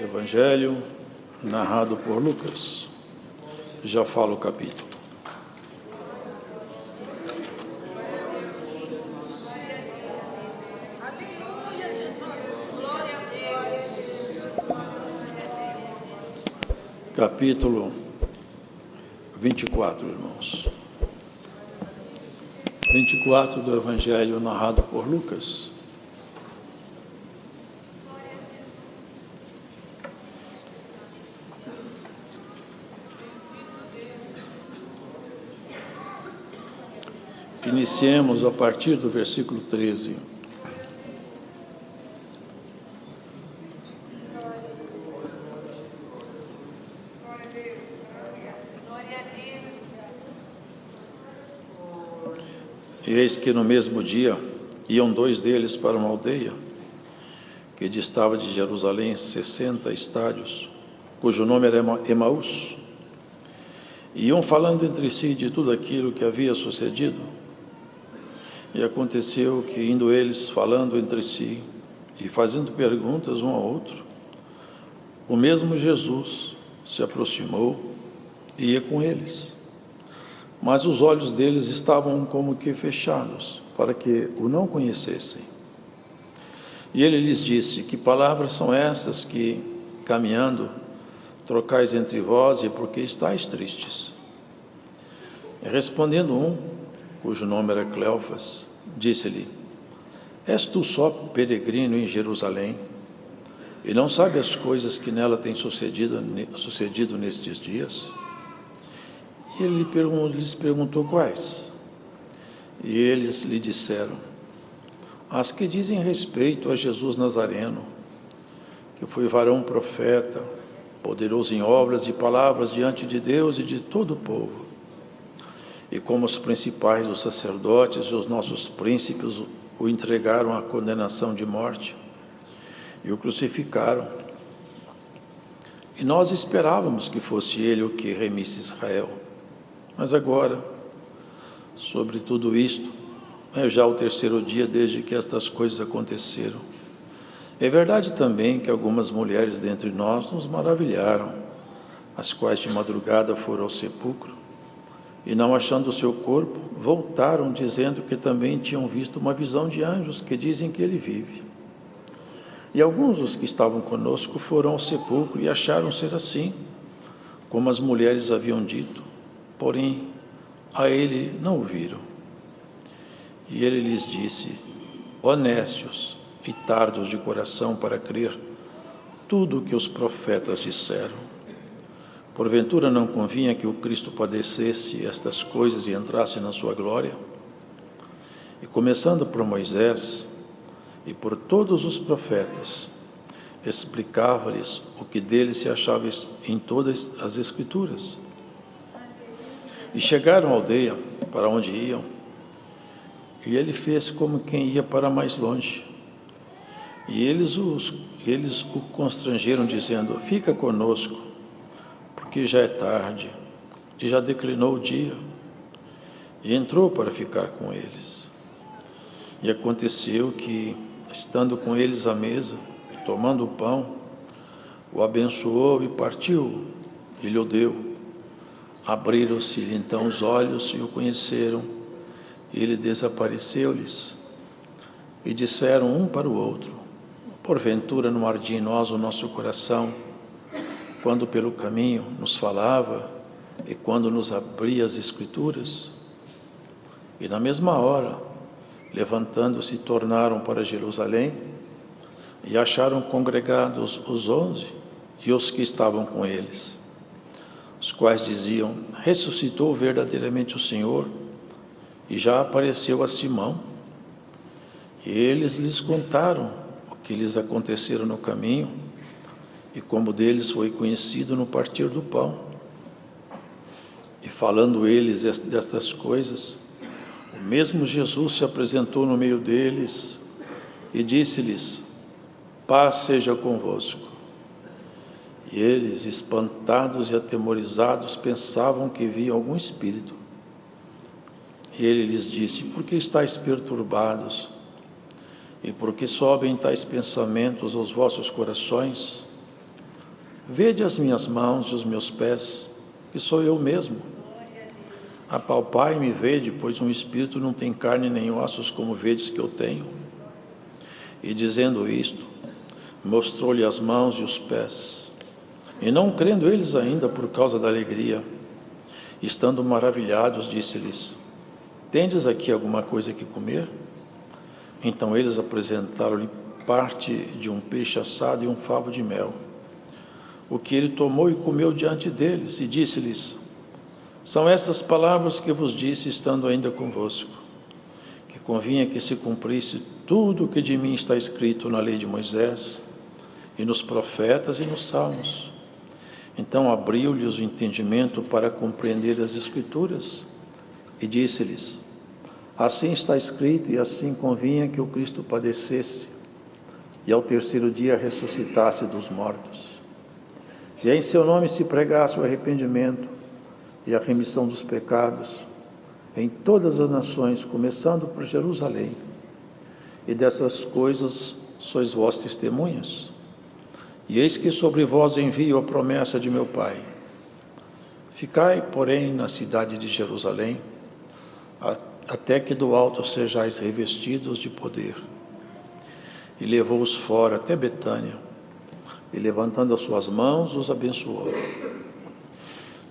Evangelho narrado por Lucas. Já falo o capítulo. Capítulo 24, irmãos. 24 do Evangelho narrado por Lucas. Iniciemos a partir do versículo 13. E eis que no mesmo dia iam dois deles para uma aldeia que distava de Jerusalém 60 estádios, cujo nome era Emaús. E iam falando entre si de tudo aquilo que havia sucedido. E aconteceu que, indo eles falando entre si e fazendo perguntas um ao outro, o mesmo Jesus se aproximou e ia com eles. Mas os olhos deles estavam como que fechados, para que o não conhecessem. E ele lhes disse: que palavras são essas que, caminhando, trocais entre vós, e por que estáis tristes? E respondendo um, cujo nome era Cleofas, disse-lhe: és tu só peregrino em Jerusalém, e não sabe as coisas que nela têm sucedido nestes dias? E ele lhes perguntou quais. E eles lhe disseram: as que dizem respeito a Jesus Nazareno, que foi varão profeta, poderoso em obras e palavras diante de Deus e de todo o povo. E como os principais dos sacerdotes e os nossos príncipes o entregaram à condenação de morte e o crucificaram. E nós esperávamos que fosse ele o que remisse Israel. Mas agora, sobre tudo isto, é já o terceiro dia desde que estas coisas aconteceram. É verdade também que algumas mulheres dentre nós nos maravilharam, as quais de madrugada foram ao sepulcro, e não achando o seu corpo, voltaram dizendo que também tinham visto uma visão de anjos que dizem que ele vive. E alguns dos que estavam conosco foram ao sepulcro e acharam ser assim, como as mulheres haviam dito, porém a ele não o viram. E ele lhes disse: honestos e tardos de coração para crer tudo o que os profetas disseram. Porventura não convinha que o Cristo padecesse estas coisas e entrasse na sua glória? E começando por Moisés e por todos os profetas, explicava-lhes o que dele se achava em todas as Escrituras. E chegaram à aldeia para onde iam, e ele fez como quem ia para mais longe. E eles o constrangeram, dizendo: fica conosco, porque já é tarde, e já declinou o dia. E entrou para ficar com eles. E aconteceu que, estando com eles à mesa, tomando o pão, o abençoou e partiu, e lhe o deu. Abriram-se-lhe então os olhos e o conheceram, e ele desapareceu-lhes. E disseram um para o outro: porventura não ardia em nós o nosso coração, quando pelo caminho nos falava e quando nos abria as Escrituras? E na mesma hora, levantando-se, tornaram para Jerusalém e acharam congregados os 11 e os que estavam com eles, os quais diziam: ressuscitou verdadeiramente o Senhor e já apareceu a Simão. E eles lhes contaram o que lhes acontecera no caminho e como deles foi conhecido no partir do pão. E falando eles destas coisas, o mesmo Jesus se apresentou no meio deles e disse-lhes: paz seja convosco. E eles, espantados e atemorizados, pensavam que viam algum espírito. E ele lhes disse: por que estáis perturbados? E por que sobem tais pensamentos aos vossos corações? Vede as minhas mãos e os meus pés, que sou eu mesmo. Apalpai e me vede, pois um espírito não tem carne nem ossos, como vedes que eu tenho. E dizendo isto, mostrou-lhe as mãos e os pés. E não crendo eles ainda por causa da alegria, estando maravilhados, disse-lhes: tendes aqui alguma coisa que comer? Então eles apresentaram-lhe parte de um peixe assado e um favo de mel, o que ele tomou e comeu diante deles, e disse-lhes: são estas palavras que vos disse, estando ainda convosco, que convinha que se cumprisse tudo o que de mim está escrito na lei de Moisés, e nos profetas e nos salmos. Então abriu-lhes o entendimento para compreender as Escrituras, e disse-lhes: assim está escrito, e assim convinha que o Cristo padecesse, e ao terceiro dia ressuscitasse dos mortos, e em seu nome se pregasse o arrependimento e a remissão dos pecados em todas as nações, começando por Jerusalém. E dessas coisas sois vós testemunhas. E eis que sobre vós envio a promessa de meu Pai. Ficai, porém, na cidade de Jerusalém, até que do alto sejais revestidos de poder. E levou-os fora até Betânia, e levantando as suas mãos, os abençoou.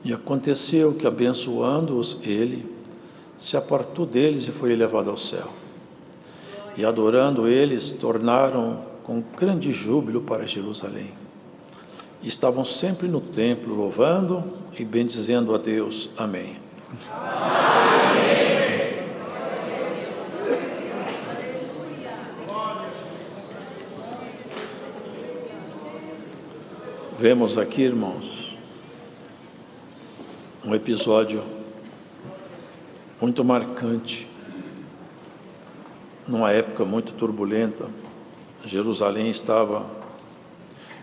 E aconteceu que, abençoando-os ele, se apartou deles e foi elevado ao céu. E adorando eles, tornaram com grande júbilo para Jerusalém. E estavam sempre no templo, louvando e bendizendo a Deus. Amém. Vemos aqui, irmãos, um episódio muito marcante, numa época muito turbulenta. Jerusalém estava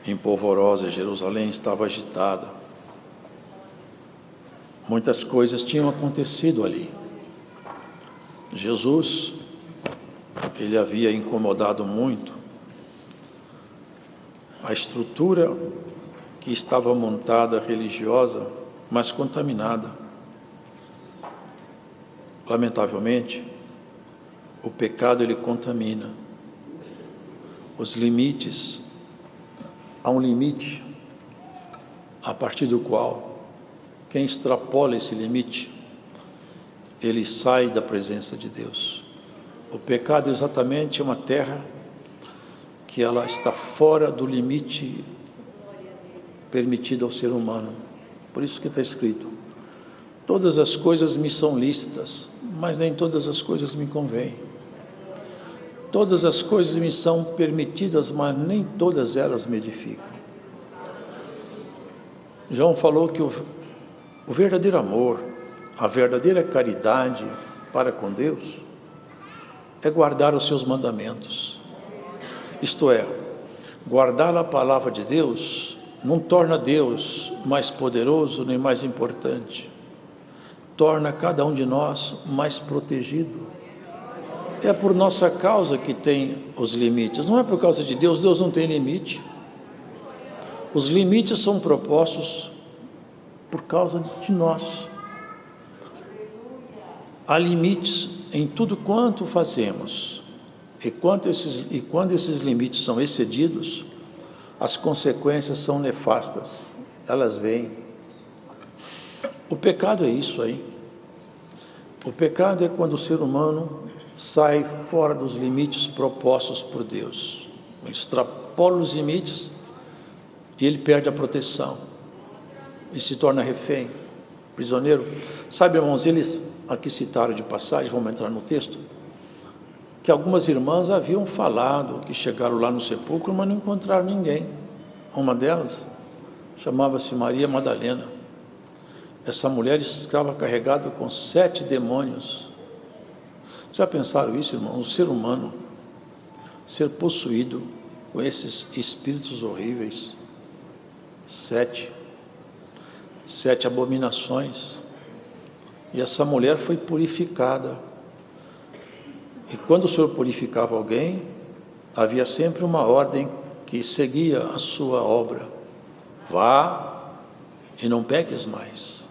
empolvorosa, Jerusalém estava agitada. Muitas coisas tinham acontecido ali. Jesus, ele havia incomodado muito a estrutura que estava montada religiosa, mas contaminada. Lamentavelmente, o pecado ele contamina. Os limites, há um limite a partir do qual quem extrapola esse limite, ele sai da presença de Deus. O pecado exatamente é uma terra que ela está fora do limite permitido ao ser humano. Por isso que está escrito: todas as coisas me são lícitas, mas nem todas as coisas me convêm. Todas as coisas me são permitidas, mas nem todas elas me edificam. João falou que o verdadeiro amor, a verdadeira caridade para com Deus é guardar os seus mandamentos. Isto é, guardar a palavra de Deus não torna Deus mais poderoso nem mais importante. Torna cada um de nós mais protegido. É por nossa causa que tem os limites, não é por causa de Deus. Deus não tem limite. Os limites são propostos por causa de nós. Há limites em tudo quanto fazemos, e quando esses limites são excedidos, as consequências são nefastas, elas vêm. O pecado é isso aí. O pecado é quando o ser humano sai fora dos limites propostos por Deus. Ele extrapola os limites e ele perde a proteção e se torna refém, prisioneiro. Sabe, irmãos, eles aqui citaram de passagem, vamos entrar no texto, que algumas irmãs haviam falado que chegaram lá no sepulcro, mas não encontraram ninguém. Uma delas chamava-se Maria Madalena. Essa mulher estava carregada com 7 demônios. Já pensaram isso, irmão? O ser humano ser possuído com esses espíritos horríveis. 7 abominações. E essa mulher foi purificada. E quando o Senhor purificava alguém, havia sempre uma ordem que seguia a sua obra. vá e não peques mais.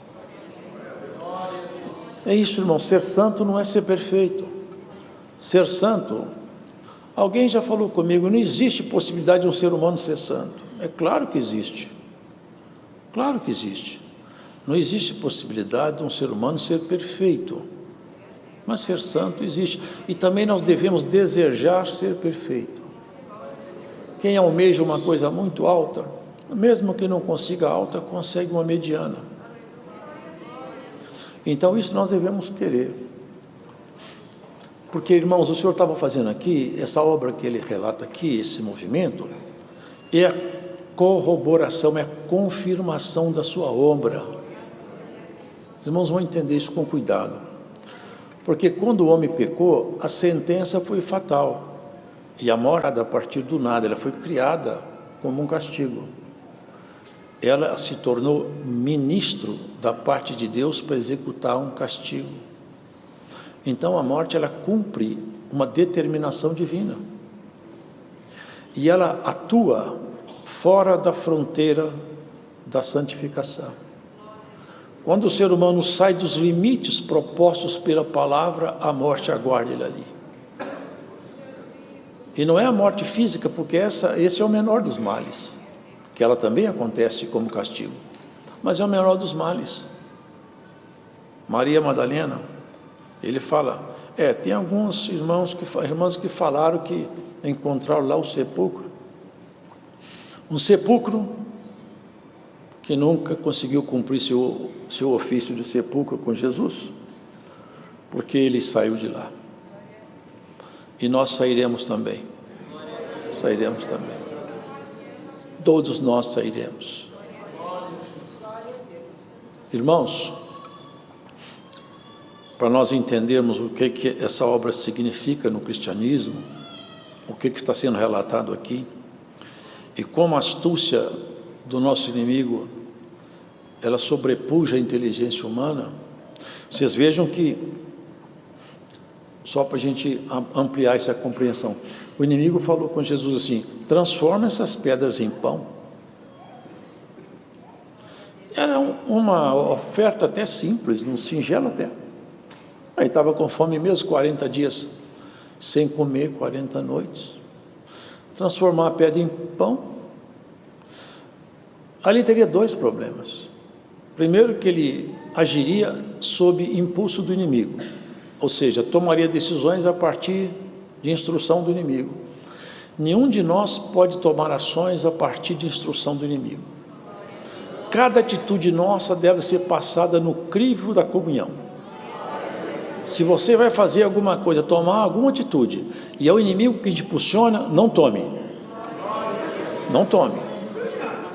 É isso, irmão, ser santo não é ser perfeito. Ser santo, alguém já falou comigo, não existe possibilidade de um ser humano ser santo. É claro que existe. Claro que existe. Não existe possibilidade de um ser humano ser perfeito. Mas ser santo existe. E também nós devemos desejar ser perfeito. Quem almeja uma coisa muito alta, mesmo que não consiga alta, consegue uma mediana. Então isso nós devemos querer. Porque, irmãos, o Senhor estava fazendo aqui, essa obra que ele relata aqui, esse movimento, é a corroboração, é a confirmação da sua obra. Os irmãos vão entender isso com cuidado. Porque quando o homem pecou, a sentença foi fatal. E a morte, a partir do nada, ela foi criada como um castigo. Ela se tornou ministro da parte de Deus para executar um castigo. Então a morte, ela cumpre uma determinação divina. E ela atua fora da fronteira da santificação. Quando o ser humano sai dos limites propostos pela palavra, a morte aguarda ele ali. E não é a morte física, porque esse é o menor dos males, que ela também acontece como castigo, mas é o menor dos males. Maria Madalena, ele fala, tem alguns irmãs que falaram que encontraram lá o sepulcro, um sepulcro que nunca conseguiu cumprir seu ofício de sepulcro com Jesus, porque ele saiu de lá. E nós sairemos também. Sairemos também. Todos nós sairemos. Irmãos, para nós entendermos o que essa obra significa no cristianismo, o que está sendo relatado aqui, e como a astúcia do nosso inimigo, ela sobrepuja a inteligência humana, vocês vejam que, só para a gente ampliar essa compreensão, o inimigo falou com Jesus assim, transforma essas pedras em pão. Era uma oferta até simples, um singelo até. Aí estava com fome mesmo, 40 dias sem comer, 40 noites. Transformar a pedra em pão. Ali teria dois problemas. Primeiro, que ele agiria sob impulso do inimigo, ou seja, tomaria decisões a partir de instrução do inimigo. Nenhum de nós pode tomar ações a partir de instrução do inimigo. Cada atitude nossa deve ser passada no crivo da comunhão. Se você vai fazer alguma coisa, tomar alguma atitude, e é o inimigo que te impulsiona, não tome. Não tome.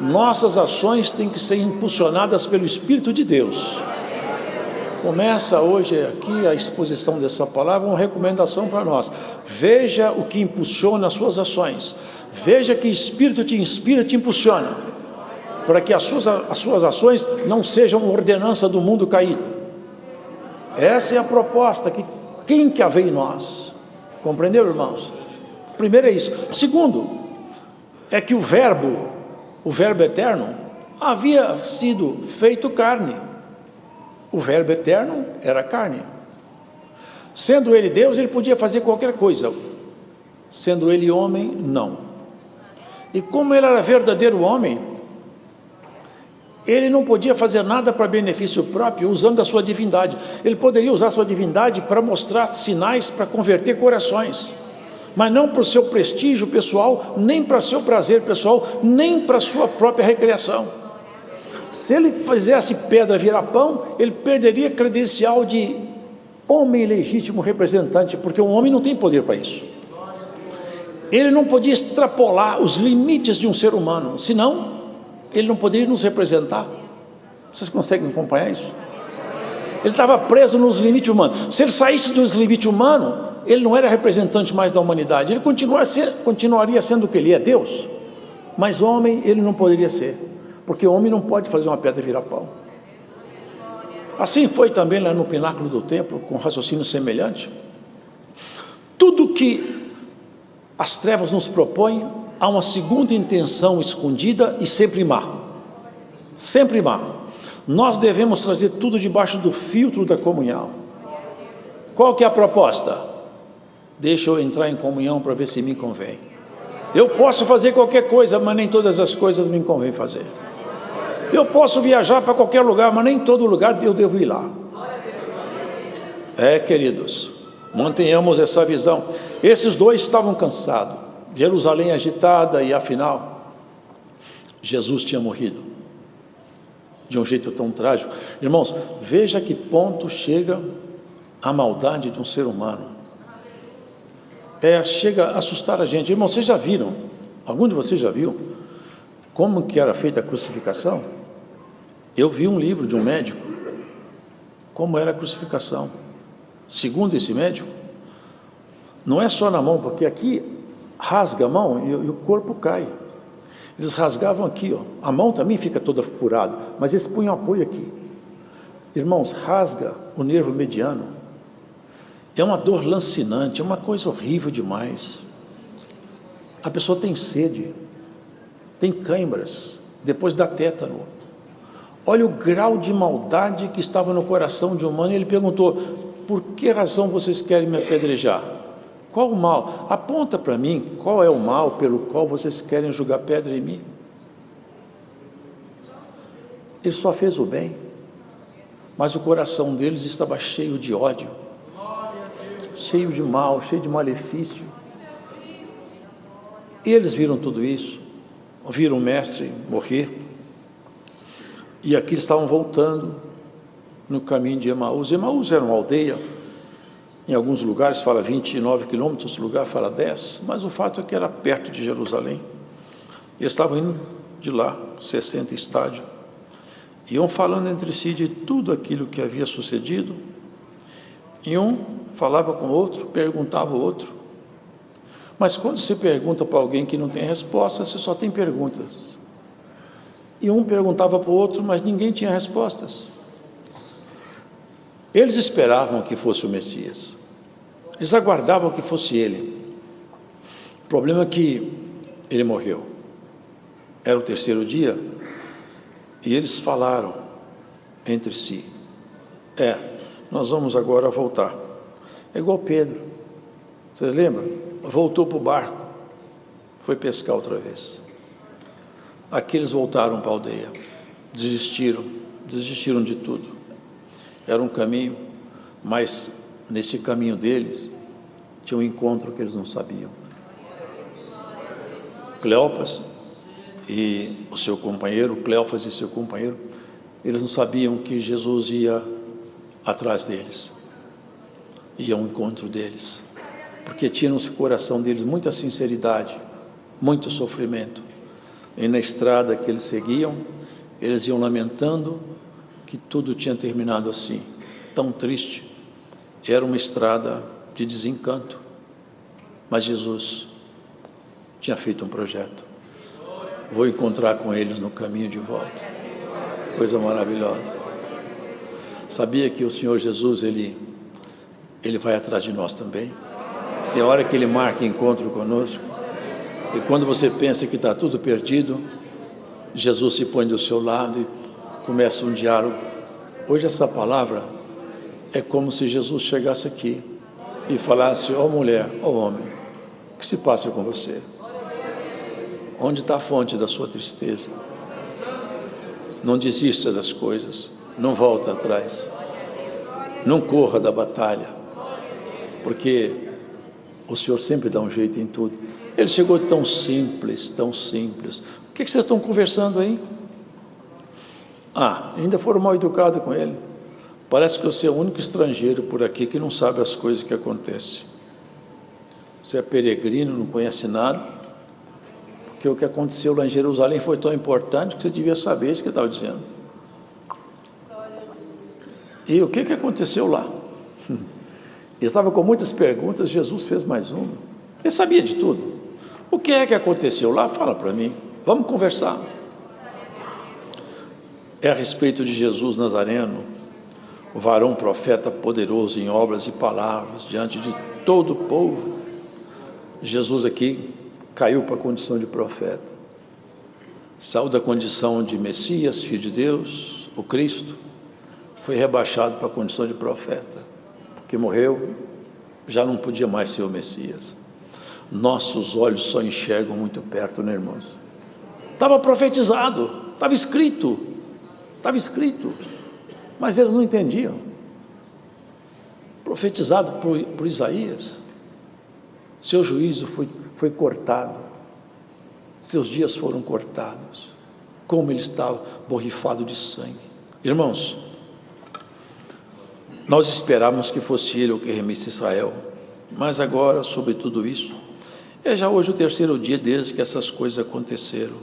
Nossas ações têm que ser impulsionadas pelo Espírito de Deus. Começa hoje aqui a exposição dessa palavra, uma recomendação para nós. Veja o que impulsiona as suas ações. Veja que Espírito te inspira, te impulsiona, para que as suas ações não sejam ordenança do mundo caído. Essa é a proposta que quem quer ver em nós. Compreenderam, irmãos? Primeiro é isso. Segundo, é que o verbo eterno, havia sido feito carne. O verbo eterno era carne. Sendo ele Deus, ele podia fazer qualquer coisa. Sendo ele homem, não. E como ele era verdadeiro homem, ele não podia fazer nada para benefício próprio, usando a sua divindade. Ele poderia usar a sua divindade para mostrar sinais, para converter corações, mas não para o seu prestígio pessoal, nem para o seu prazer pessoal, nem para a sua própria recreação. Se ele fizesse pedra virar pão, ele perderia a credencial de homem legítimo representante, porque um homem não tem poder para isso. Ele não podia extrapolar os limites de um ser humano, senão ele não poderia nos representar. Vocês conseguem acompanhar isso? Ele estava preso nos limites humanos. Se ele saísse dos limites humanos, ele não era representante mais da humanidade. Ele continuaria sendo o que ele é, Deus. Mas homem ele não poderia ser, porque o homem não pode fazer uma pedra virar pão. Assim foi também lá no pináculo do templo, com raciocínio semelhante. Tudo que as trevas nos propõem, há uma segunda intenção escondida e sempre má. sempre má. Nós devemos trazer tudo debaixo do filtro da comunhão. Qual que é a proposta? Deixa eu entrar em comunhão para ver se me convém. Eu posso fazer qualquer coisa, mas nem todas as coisas me convém fazer. Eu posso viajar para qualquer lugar, mas nem todo lugar eu devo ir lá. Queridos, mantenhamos essa visão. Esses dois estavam cansados, Jerusalém agitada, e afinal, Jesus tinha morrido de um jeito tão trágico. Irmãos, veja que ponto chega a maldade de um ser humano. Chega a assustar a gente. Irmãos, vocês já viram, algum de vocês já viu como que era feita a crucificação? Eu vi um livro de um médico, como era a crucificação. Segundo esse médico, não é só na mão, porque aqui rasga a mão e o corpo cai. Eles rasgavam aqui, ó. A mão também fica toda furada, mas eles punham apoio aqui. Irmãos, rasga o nervo mediano. É uma dor lancinante, é uma coisa horrível demais. A pessoa tem sede, tem câimbras, depois dá tétano. Olha o grau de maldade que estava no coração de um humano. E ele perguntou: por que razão vocês querem me apedrejar? Qual o mal? Aponta para mim qual é o mal pelo qual vocês querem jogar pedra em mim. Ele só fez o bem, mas o coração deles estava cheio de ódio, cheio de mal, cheio de malefício. E eles viram tudo isso, viram o mestre morrer, e aqui eles estavam voltando no caminho de Emaús. Emaús era uma aldeia, em alguns lugares fala 29 quilômetros, outro lugar fala 10, mas o fato é que era perto de Jerusalém. Eles estavam indo de lá, 60 estádios, iam falando entre si de tudo aquilo que havia sucedido, e um falava com o outro, perguntava o outro. Mas quando se pergunta para alguém que não tem resposta, você só tem perguntas. E um perguntava para o outro, mas ninguém tinha respostas. Eles esperavam que fosse o Messias, eles aguardavam que fosse ele. O problema é que ele morreu, era o terceiro dia, e eles falaram entre si: nós vamos agora voltar. É igual Pedro, vocês lembram? Voltou para o barco, foi pescar outra vez. Aqui eles voltaram para a aldeia, desistiram de tudo. Era um caminho, mas nesse caminho deles tinha um encontro que eles não sabiam. Cleopas e o seu companheiro, Cleofas e seu companheiro, eles não sabiam que Jesus ia atrás deles, ia ao encontro deles, porque tinha no coração deles muita sinceridade, muito sofrimento. E na estrada que eles seguiam, eles iam lamentando que tudo tinha terminado assim, tão triste. Era uma estrada de desencanto, mas Jesus tinha feito um projeto. Vou encontrar com eles no caminho de volta. Coisa maravilhosa. Sabia que o Senhor Jesus, Ele vai atrás de nós também. Tem hora que Ele marca encontro conosco, e quando você pensa que está tudo perdido, Jesus se põe do seu lado e começa um diálogo. Hoje essa palavra é como se Jesus chegasse aqui e falasse: ó mulher, ó homem, o que se passa com você? Onde está a fonte da sua tristeza? Não desista das coisas, não volta atrás, não corra da batalha, porque o Senhor sempre dá um jeito em tudo. Ele chegou tão simples, tão simples. O que vocês estão conversando aí? Ainda foram mal educados com ele. Parece que você é o único estrangeiro por aqui que não sabe as coisas que acontecem. Você é peregrino, não conhece nada, porque o que aconteceu lá em Jerusalém foi tão importante que você devia saber isso que ele estava dizendo. E o que aconteceu lá? Ele estava com muitas perguntas, Jesus fez mais uma. Ele sabia de tudo. O que é que aconteceu lá? Fala para mim, vamos conversar. É a respeito de Jesus Nazareno, o varão profeta poderoso em obras e palavras diante de todo o povo. Jesus aqui caiu para a condição de profeta. saiu da condição de Messias, Filho de Deus, o Cristo, foi rebaixado para a condição de profeta, porque morreu, já não podia mais ser o Messias. Nossos olhos só enxergam muito perto, né, irmãos? Estava profetizado, estava escrito, mas eles não entendiam. Profetizado por Isaías, seu juízo foi cortado, seus dias foram cortados, como ele estava borrifado de sangue. Irmãos, nós esperávamos que fosse ele o que remisse Israel, mas agora, sobre tudo isso, é já hoje o terceiro dia desde que essas coisas aconteceram.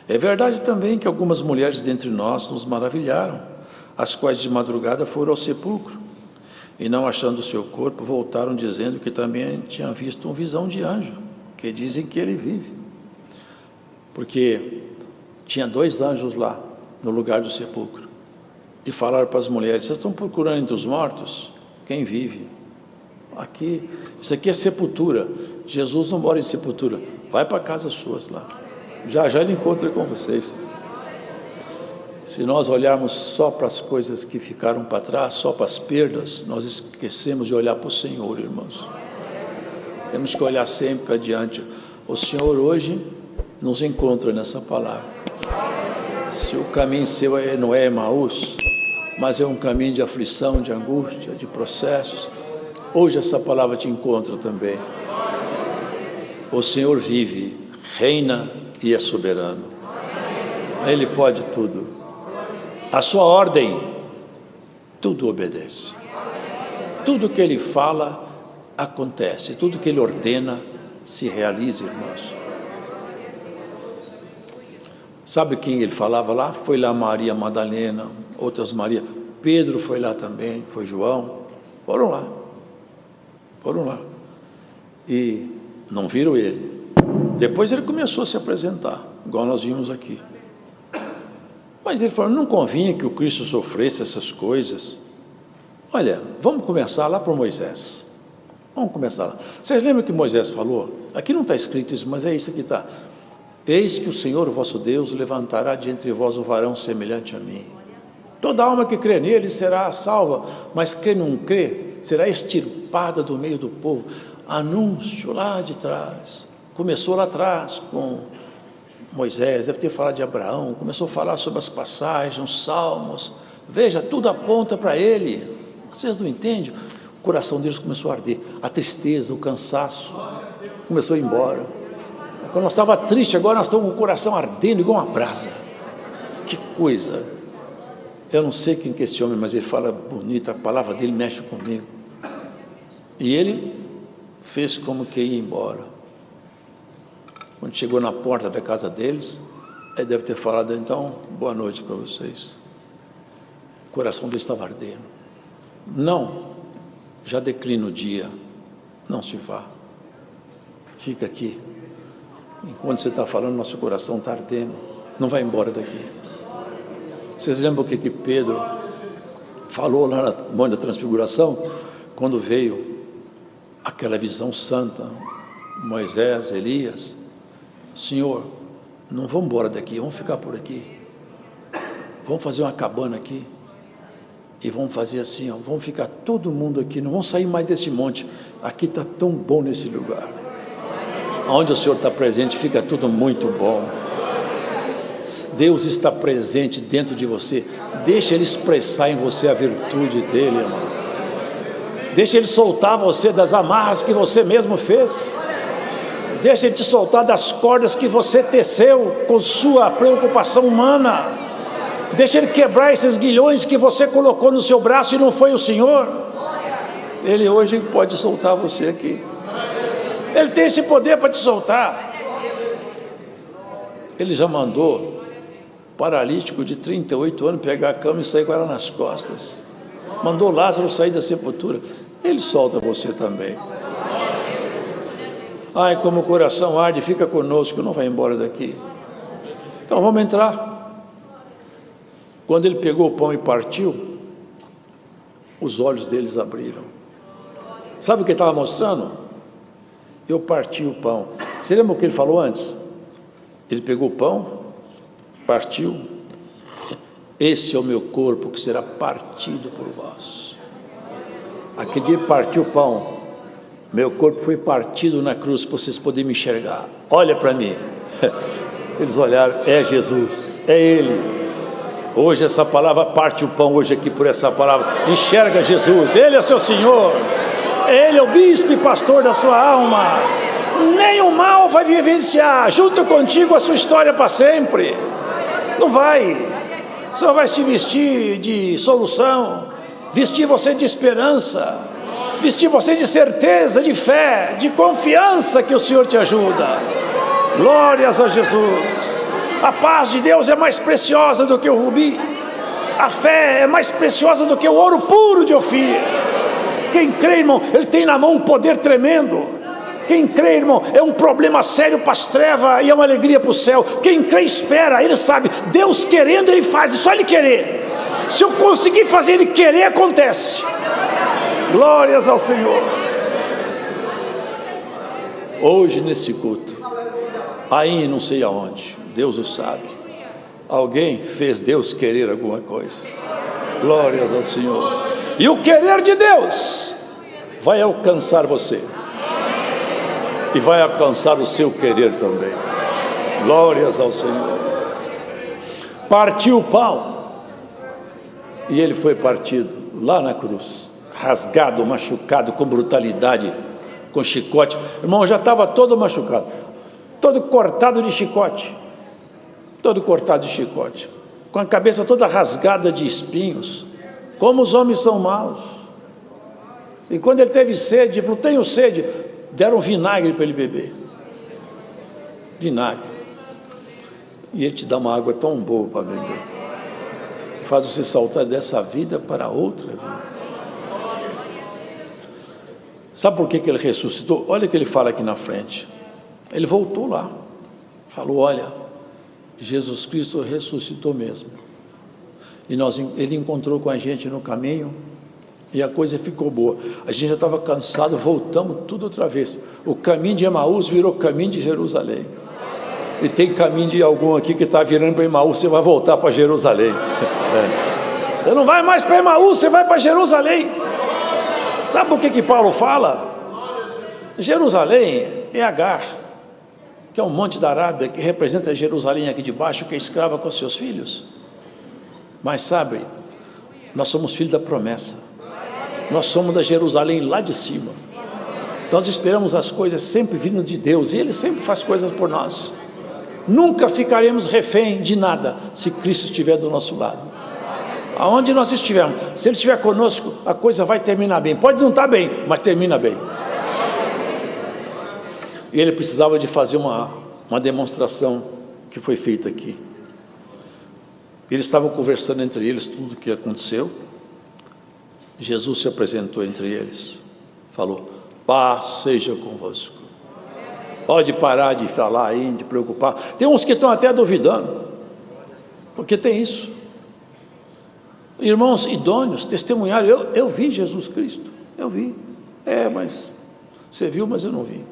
É verdade também que algumas mulheres dentre nós nos maravilharam, as quais de madrugada foram ao sepulcro, e não achando o seu corpo, voltaram dizendo que também tinham visto uma visão de anjo, que dizem que ele vive. Porque tinha 2 anjos lá, no lugar do sepulcro, e falaram para as mulheres: vocês estão procurando entre os mortos quem vive? Aqui, isso aqui é sepultura. Jesus não mora em sepultura. Vai para casa suas lá. Já ele encontra com vocês. Se nós olharmos só para as coisas que ficaram para trás, só para as perdas, nós esquecemos de olhar para o Senhor, irmãos. Temos que olhar sempre adiante. O Senhor hoje nos encontra nessa palavra. Se o caminho seu não é Emaús, mas é um caminho de aflição, de angústia, de processos, hoje essa palavra te encontra também. O Senhor vive, reina e é soberano. Ele pode tudo. A sua ordem, tudo obedece. Tudo que ele fala, acontece. Tudo que ele ordena, se realiza, irmãos. Sabe quem ele falava lá? Foi lá Maria Madalena, outras Maria. Pedro foi lá também, foi João. Foram lá. E não viram ele. Depois ele começou a se apresentar, igual nós vimos aqui. Mas ele falou: não convinha que o Cristo sofresse essas coisas. Olha, vamos começar lá por Moisés. Vamos começar lá. Vocês lembram que Moisés falou? Aqui não está escrito isso, mas é isso que está. Eis que o Senhor, o vosso Deus, levantará de entre vós um varão semelhante a mim. Toda alma que crê nele será salva, mas quem não crê será extirpada do meio do povo. Anúncio lá de trás. Começou lá atrás com Moisés, deve ter falado de Abraão, começou a falar sobre as passagens, os salmos. Veja, tudo aponta para ele. Vocês não entendem? O coração deles começou a arder. A tristeza, o cansaço começou a ir embora. Quando nós estávamos tristes, agora nós estamos com o coração ardendo igual uma brasa. Que coisa! Eu não sei quem que é esse homem, mas ele fala bonito, a palavra dele mexe comigo. E ele fez como que ia embora. Quando chegou na porta da casa deles, ele deve ter falado: então, boa noite para vocês. O coração dele estava ardendo. Não, já declina o dia, não se vá, fica aqui. Enquanto você está falando, nosso coração está ardendo, não vai embora daqui. Vocês lembram o que Pedro falou lá na Monte da Transfiguração? Quando veio aquela visão santa, Moisés, Elias: Senhor, não vamos embora daqui, vamos ficar por aqui, vamos fazer uma cabana aqui, e vamos fazer assim, ó, vamos ficar todo mundo aqui, não vamos sair mais desse monte, aqui está tão bom nesse lugar, onde o Senhor está presente, fica tudo muito bom. Deus está presente dentro de você, deixa Ele expressar em você a virtude dEle, irmão. Deixa Ele soltar você das amarras que você mesmo fez, deixa Ele te soltar das cordas que você teceu com sua preocupação humana, deixa Ele quebrar esses guilhões que você colocou no seu braço e não foi o Senhor. Ele hoje pode soltar você aqui, Ele tem esse poder para te soltar. Ele já mandou paralítico de 38 anos pegar a cama e sair com ela nas costas, mandou Lázaro sair da sepultura. Ele solta você também. Ai, como o coração arde, fica conosco, não vai embora daqui. Então vamos entrar. Quando ele pegou o pão e partiu, os olhos deles abriram. Sabe o que ele estava mostrando? Eu parti o pão. Você lembra o que ele falou antes? Ele pegou o pão, partiu: esse é o meu corpo que será partido por vós. Aquele dia partiu o pão, meu corpo foi partido na cruz para vocês poderem me enxergar. Olha para mim. Eles olharam: é Jesus, é Ele. Hoje essa palavra parte o pão, hoje aqui por essa palavra. Enxerga Jesus, Ele é seu Senhor, Ele é o bispo e pastor da sua alma. Nem o mal vai vivenciar junto contigo a sua história para sempre. Não vai. Só vai se vestir de solução, vestir você de esperança, vestir você de certeza, de fé, de confiança que o Senhor te ajuda. Glórias a Jesus. A paz de Deus é mais preciosa do que o rubi. A fé é mais preciosa do que o ouro puro de Ofir. Quem crê, irmão, ele tem na mão um poder tremendo. Quem crê, irmão, é um problema sério para as trevas e é uma alegria para o céu. Quem crê espera, ele sabe, Deus querendo ele faz, é só ele querer. Se eu conseguir fazer ele querer, acontece. Glórias ao Senhor. Hoje nesse culto, aí não sei aonde, Deus o sabe, alguém fez Deus querer alguma coisa. Glórias ao Senhor. E o querer de Deus vai alcançar você e vai alcançar o seu querer também. Glórias ao Senhor. Partiu o pão e ele foi partido lá na cruz, rasgado, machucado, com brutalidade, com chicote. Irmão, já estava todo machucado, todo cortado de chicote, todo cortado de chicote, com a cabeça toda rasgada de espinhos. Como os homens são maus. E quando ele teve sede, ele falou: tenho sede. Deram vinagre para ele beber, vinagre, e ele te dá uma água tão boa para beber, faz você saltar dessa vida para outra vida. Sabe por que ele ressuscitou? Olha o que ele fala aqui na frente. Ele voltou lá, falou: olha, Jesus Cristo ressuscitou mesmo, e ele encontrou com a gente no caminho, e a coisa ficou boa. A gente já estava cansado, voltamos tudo outra vez. O caminho de Emaús virou caminho de Jerusalém. E tem caminho de algum aqui que está virando para Emaús, você vai voltar para Jerusalém. Você não vai mais para Emaús, você vai para Jerusalém. Sabe por que Paulo fala? Jerusalém é Agar, que é um monte da Arábia, que representa Jerusalém aqui de baixo, que é escrava com seus filhos. Mas sabe, nós somos filhos da promessa. Nós somos da Jerusalém lá de cima. Nós esperamos as coisas sempre vindo de Deus, e Ele sempre faz coisas por nós. Nunca ficaremos refém de nada, se Cristo estiver do nosso lado. Aonde nós estivermos, se Ele estiver conosco, a coisa vai terminar bem. Pode não estar bem, mas termina bem. E ele precisava de fazer uma demonstração que foi feita aqui. Eles estavam conversando entre eles tudo o que aconteceu. Jesus se apresentou entre eles, falou: paz seja convosco. Pode parar de falar aí, de preocupar. Tem uns que estão até duvidando, porque tem isso. Irmãos idôneos testemunharam: eu vi Jesus Cristo, eu vi. Mas você viu, mas eu não vi.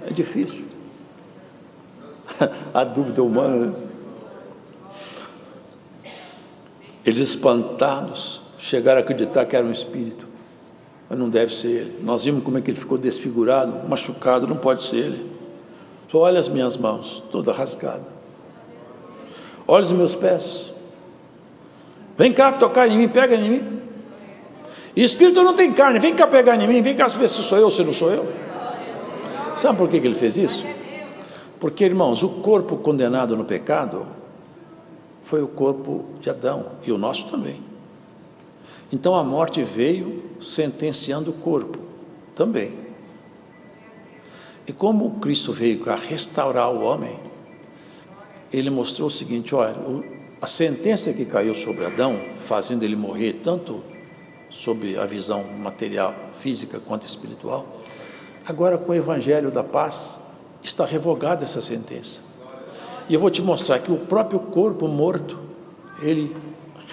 É difícil. A dúvida humana, né? Eles espantados chegaram a acreditar que era um espírito, mas não deve ser ele. Nós vimos como é que ele ficou desfigurado, machucado, não pode ser ele. Só olha as minhas mãos, toda rasgada. Olha os meus pés. Vem cá tocar em mim, pega em mim. E espírito não tem carne, vem cá pegar em mim, vem cá ver se sou eu, se não sou eu. Sabe por que ele fez isso? Porque, irmãos, o corpo condenado no pecado foi o corpo de Adão, e o nosso também. Então a morte veio sentenciando o corpo também. E como Cristo veio para restaurar o homem, ele mostrou o seguinte: olha, a sentença que caiu sobre Adão, fazendo ele morrer tanto sobre a visão material, física quanto espiritual, agora com o Evangelho da paz está revogada essa sentença. E eu vou te mostrar que o próprio corpo morto, ele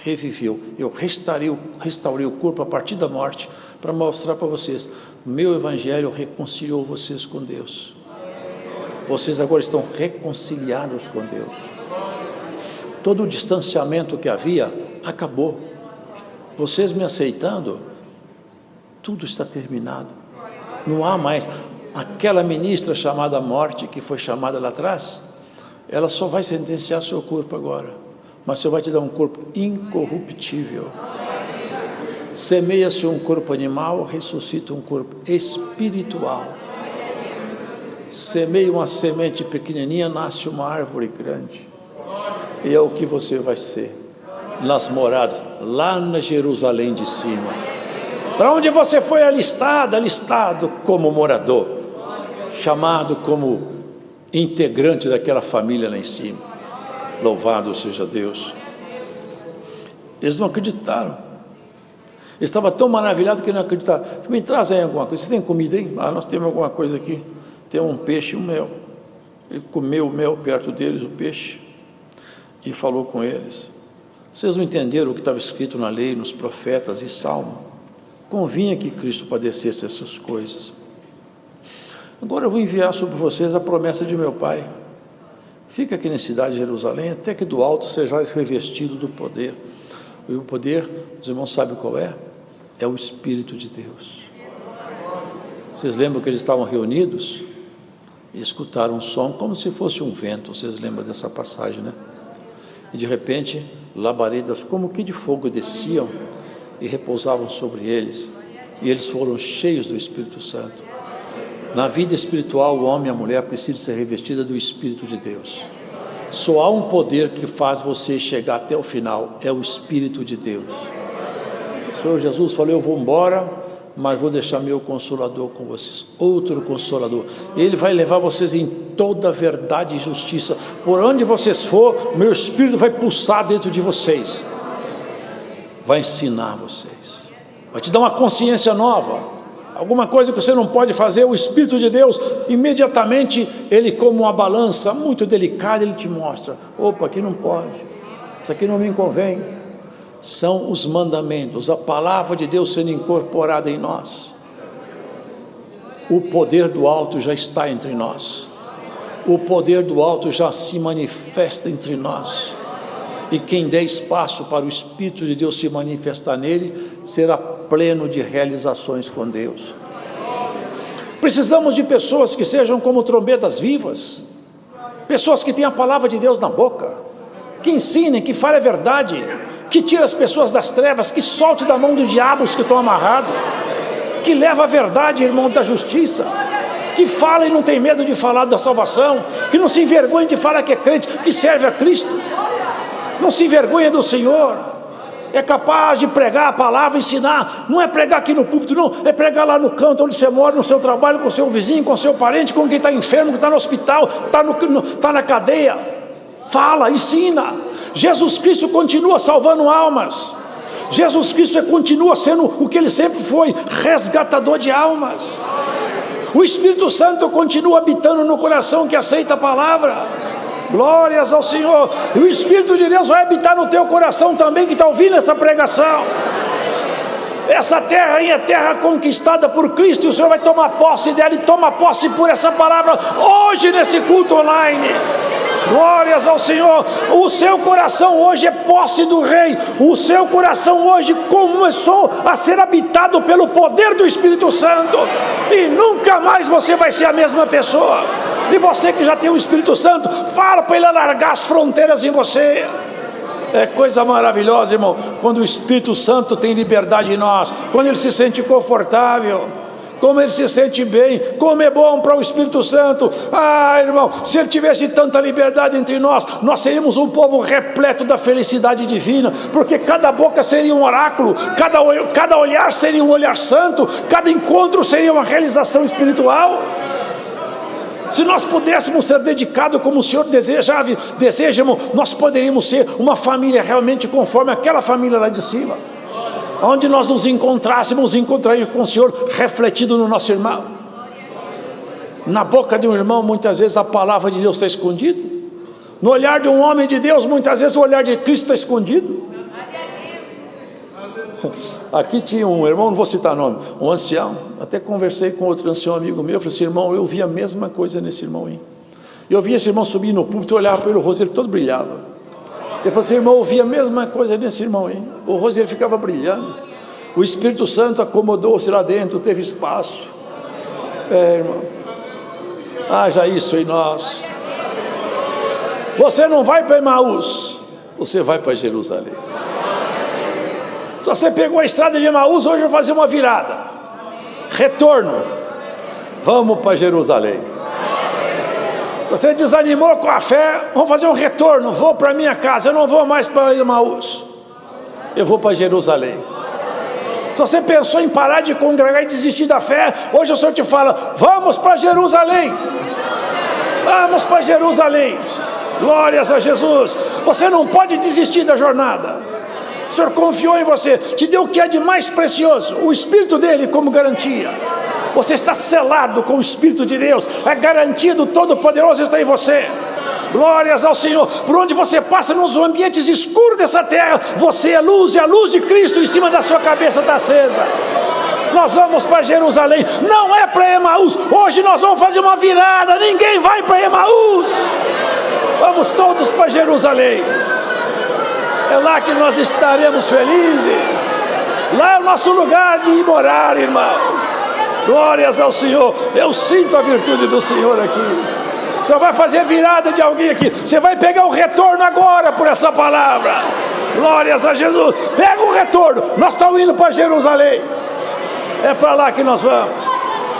reviveu. Eu restaurei o corpo a partir da morte, para mostrar para vocês: meu Evangelho reconciliou vocês com Deus. Vocês agora estão reconciliados com Deus. todo o distanciamento que havia acabou. Vocês me aceitando, tudo está terminado. Não há mais aquela ministra chamada morte, que foi chamada lá atrás, ela só vai sentenciar seu corpo agora, mas Senhor vai te dar um corpo incorruptível. Semeia-se um corpo animal, ressuscita um corpo espiritual. Semeia uma semente pequenininha, nasce uma árvore grande. E é o que você vai ser nas moradas, lá na Jerusalém de cima, para onde você foi alistado como morador, chamado como integrante daquela família lá em cima. Louvado seja Deus. Eles não acreditaram. Estava tão maravilhado que não acreditaram. Me trazem alguma coisa. Vocês têm comida aí? Nós temos alguma coisa aqui. Tem um peixe e um mel. Ele comeu o mel perto deles, o peixe, e falou com eles. Vocês não entenderam o que estava escrito na lei, nos profetas e Salmo? Convinha que Cristo padecesse essas coisas. Agora eu vou enviar sobre vocês a promessa de meu Pai. Fica aqui na cidade de Jerusalém, até que do alto sejais revestido do poder. E o poder, os irmãos sabem qual é? É o Espírito de Deus. Vocês lembram que eles estavam reunidos? E escutaram um som como se fosse um vento. Vocês lembram dessa passagem, né? E de repente, labaredas como que de fogo desciam e repousavam sobre eles. E eles foram cheios do Espírito Santo. Na vida espiritual, o homem e a mulher precisam ser revestidos do Espírito de Deus. Só há um poder que faz você chegar até o final, é o Espírito de Deus. O Senhor Jesus falou: eu vou embora, mas vou deixar meu Consolador com vocês, outro Consolador. Ele vai levar vocês em toda a verdade e justiça. Por onde vocês for, meu Espírito vai pulsar dentro de vocês, vai ensinar vocês, vai te dar uma consciência nova. Alguma coisa que você não pode fazer, o Espírito de Deus, imediatamente, ele, como uma balança muito delicada, ele te mostra: opa, aqui não pode, isso aqui não me convém. São os mandamentos, a palavra de Deus sendo incorporada em nós. O poder do alto já está entre nós, o poder do alto já se manifesta entre nós, e quem der espaço para o Espírito de Deus se manifestar nele, será pleno de realizações com Deus. Precisamos de pessoas que sejam como trombetas vivas, pessoas que tenham a palavra de Deus na boca, que ensinem, que falem a verdade, que tire as pessoas das trevas, que solte da mão do diabo os que estão amarrados, que leva a verdade, irmão, da justiça, que fala e não tem medo de falar da salvação, que não se envergonha de falar que é crente, que serve a Cristo, não se envergonha do Senhor, é capaz de pregar a palavra, ensinar. Não é pregar aqui no púlpito, não, é pregar lá no canto onde você mora, no seu trabalho, com o seu vizinho, com o seu parente, com quem está enfermo, que está no hospital, está na cadeia. Fala, ensina. Jesus Cristo continua salvando almas. Jesus Cristo continua sendo o que ele sempre foi, resgatador de almas. O Espírito Santo continua habitando no coração que aceita a palavra. Glórias ao Senhor. E o Espírito de Deus vai habitar no teu coração também, que está ouvindo essa pregação. Essa terra aí é terra conquistada por Cristo, e o Senhor vai tomar posse dela, e toma posse por essa palavra hoje nesse culto online. Glórias ao Senhor. O seu coração hoje é posse do Rei. O seu coração hoje começou a ser habitado pelo poder do Espírito Santo, e nunca mais você vai ser a mesma pessoa. E você que já tem o Espírito Santo, fala para ele alargar as fronteiras em você. É coisa maravilhosa, irmão, quando o Espírito Santo tem liberdade em nós, quando ele se sente confortável, como ele se sente bem, como é bom para o Espírito Santo. Ah, irmão, se ele tivesse tanta liberdade entre nós, nós seríamos um povo repleto da felicidade divina, porque cada boca seria um oráculo, cada olhar seria um olhar santo, cada encontro seria uma realização espiritual. Se nós pudéssemos ser dedicados como o Senhor deseja, irmão, nós poderíamos ser uma família realmente conforme aquela família lá de cima. Onde nós nos encontrássemos, encontraríamos com o Senhor refletido no nosso irmão. Na boca de um irmão, muitas vezes a palavra de Deus está escondida. No olhar de um homem de Deus, muitas vezes o olhar de Cristo está escondido. Aqui tinha um irmão, não vou citar nome, um ancião. Até conversei com outro ancião amigo meu, falei assim: irmão, eu vi a mesma coisa nesse irmão aí. Eu vi esse irmão subir no púlpito, eu olhava para ele, o rosto dele todo brilhava. Ele falou assim, irmão, eu ouvi a mesma coisa nesse irmão, hein? O rosto dele ficava brilhando. O Espírito Santo acomodou-se lá dentro, teve espaço. Irmão, haja isso em nós. Você não vai para Emaús, você vai para Jerusalém. Se você pegou a estrada de Emaús, hoje eu vou fazer uma virada. Retorno. Vamos para Jerusalém. Se você desanimou com a fé, vamos fazer um retorno. Vou para minha casa, eu não vou mais para Emaús. Eu vou para Jerusalém. Se você pensou em parar de congregar e desistir da fé, hoje o Senhor te fala, vamos para Jerusalém. Vamos para Jerusalém. Glórias a Jesus. Você não pode desistir da jornada. O Senhor confiou em você, te deu o que é de mais precioso, o Espírito dele como garantia. Você está selado com o Espírito de Deus, é garantia do Todo-Poderoso está em você. Glórias ao Senhor. Por onde você passa nos ambientes escuros dessa terra, você é luz, e a luz de Cristo em cima da sua cabeça está acesa. Nós vamos para Jerusalém, não é para Emaús. Hoje nós vamos fazer uma virada, ninguém vai para Emaús. Vamos todos para Jerusalém. É lá que nós estaremos felizes. Lá é o nosso lugar de ir morar, irmão. Glórias ao Senhor. Eu sinto a virtude do Senhor aqui. Você vai fazer virada de alguém aqui. Você vai pegar o retorno agora por essa palavra. Glórias a Jesus. Pega o retorno. Nós estamos indo para Jerusalém. É para lá que nós vamos.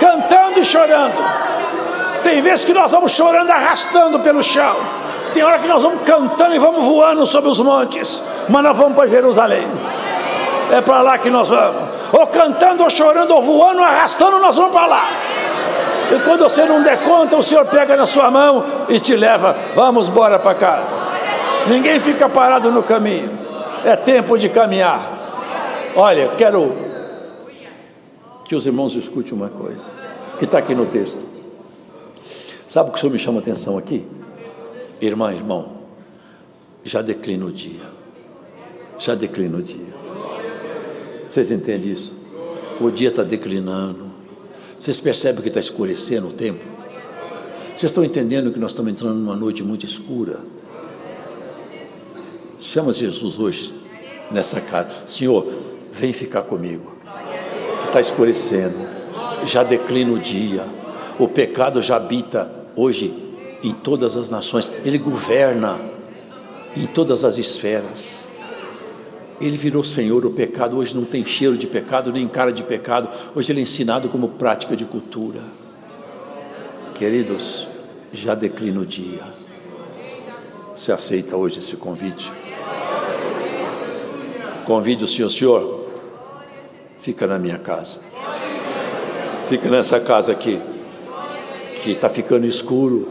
Cantando e chorando. Tem vezes que nós vamos chorando, arrastando pelo chão. Tem hora que nós vamos cantando e vamos voando sobre os montes. Mas nós vamos para Jerusalém. É para lá que nós vamos. Ou cantando, ou chorando, ou voando, ou arrastando, nós vamos para lá. E quando você não der conta, o Senhor pega na sua mão e te leva. Vamos embora para casa. Ninguém fica parado no caminho. É tempo de caminhar. Olha, quero que os irmãos escutem uma coisa que está aqui no texto. Sabe o que o Senhor me chama a atenção aqui? Irmã, irmão, já declina o dia. Já declina o dia. Vocês entendem isso? O dia está declinando. Vocês percebem que está escurecendo o tempo? Vocês estão entendendo que nós estamos entrando numa noite muito escura? Chama Jesus hoje nessa casa. Senhor, vem ficar comigo. Está escurecendo. Já declina o dia. O pecado já habita hoje em todas as nações. Ele governa em todas as esferas. Ele virou Senhor. O pecado hoje não tem cheiro de pecado, nem cara de pecado. Hoje ele é ensinado como prática de cultura. Queridos, já declina o dia. Você aceita hoje esse convite? Convide o Senhor, fica na minha casa. Fica nessa casa aqui, que está ficando escuro,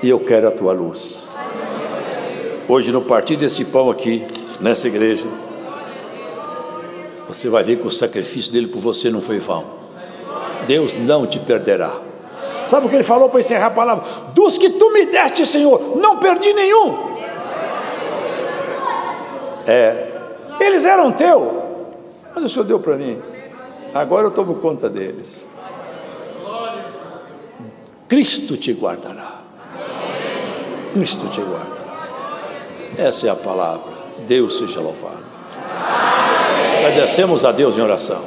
e eu quero a tua luz. Hoje, no partir desse pão aqui, nessa igreja, você vai ver que o sacrifício dele por você não foi vão. Deus não te perderá. Sabe o que ele falou para encerrar a palavra? Dos que tu me deste, Senhor, não perdi nenhum. Eles eram teu, mas o Senhor deu para mim. Agora eu tomo conta deles. Cristo te guardará. Cristo te guardará. Essa é a palavra. Deus seja louvado. Agradecemos a Deus em oração.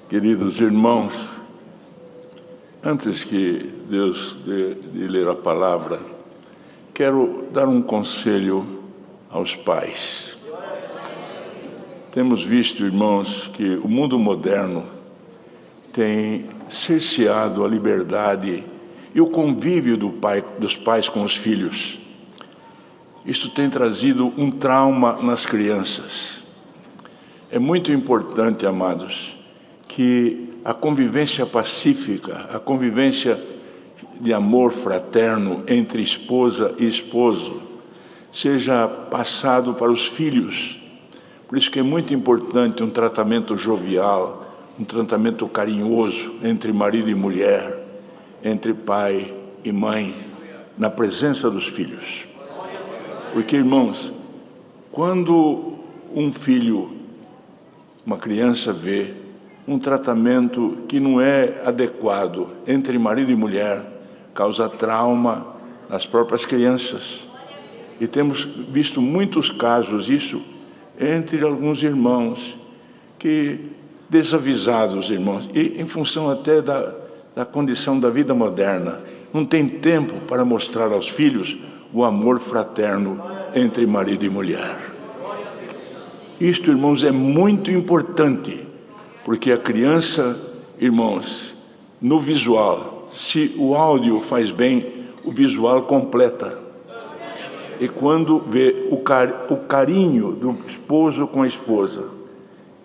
Queridos irmãos, antes que Deus de ler a palavra, quero dar um conselho aos pais. Temos visto, irmãos, que o mundo moderno tem cerceado a liberdade e o convívio dos pais com os filhos. Isto tem trazido um trauma nas crianças. É muito importante, amados, que a convivência pacífica, a convivência de amor fraterno entre esposa e esposo, seja passado para os filhos. Por isso que é muito importante um tratamento jovial, um tratamento carinhoso entre marido e mulher, entre pai e mãe, na presença dos filhos. Porque, irmãos, quando um filho, uma criança vê um tratamento que não é adequado entre marido e mulher, causa trauma nas próprias crianças. E temos visto muitos casos disso entre alguns irmãos que, desavisados, irmãos, e em função até da condição da vida moderna, não tem tempo para mostrar aos filhos o amor fraterno entre marido e mulher. Isto, irmãos, é muito importante, porque a criança, irmãos, no visual, se o áudio faz bem, o visual completa. E quando vê o carinho do esposo com a esposa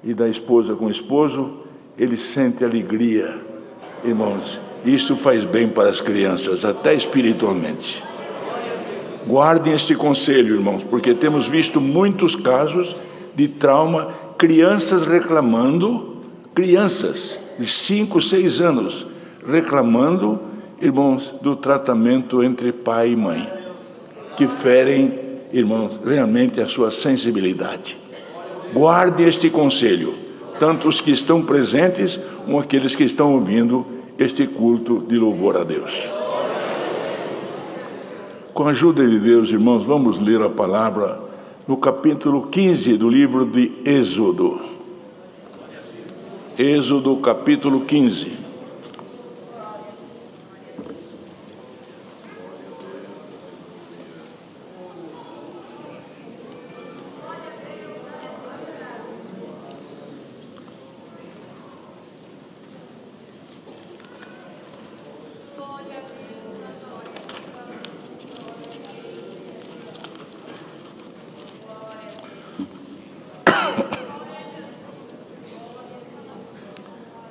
e da esposa com o esposo, ele sente alegria. Irmãos, isso faz bem para as crianças, até espiritualmente. Guardem este conselho, irmãos, porque temos visto muitos casos de trauma, crianças reclamando, crianças de 5, 6 anos, reclamando, irmãos, do tratamento entre pai e mãe, que ferem, irmãos, realmente a sua sensibilidade. Guarde este conselho, tanto os que estão presentes, como aqueles que estão ouvindo este culto de louvor a Deus. Com a ajuda de Deus, irmãos, vamos ler a palavra no capítulo 15 do livro de Êxodo. Êxodo, capítulo 15.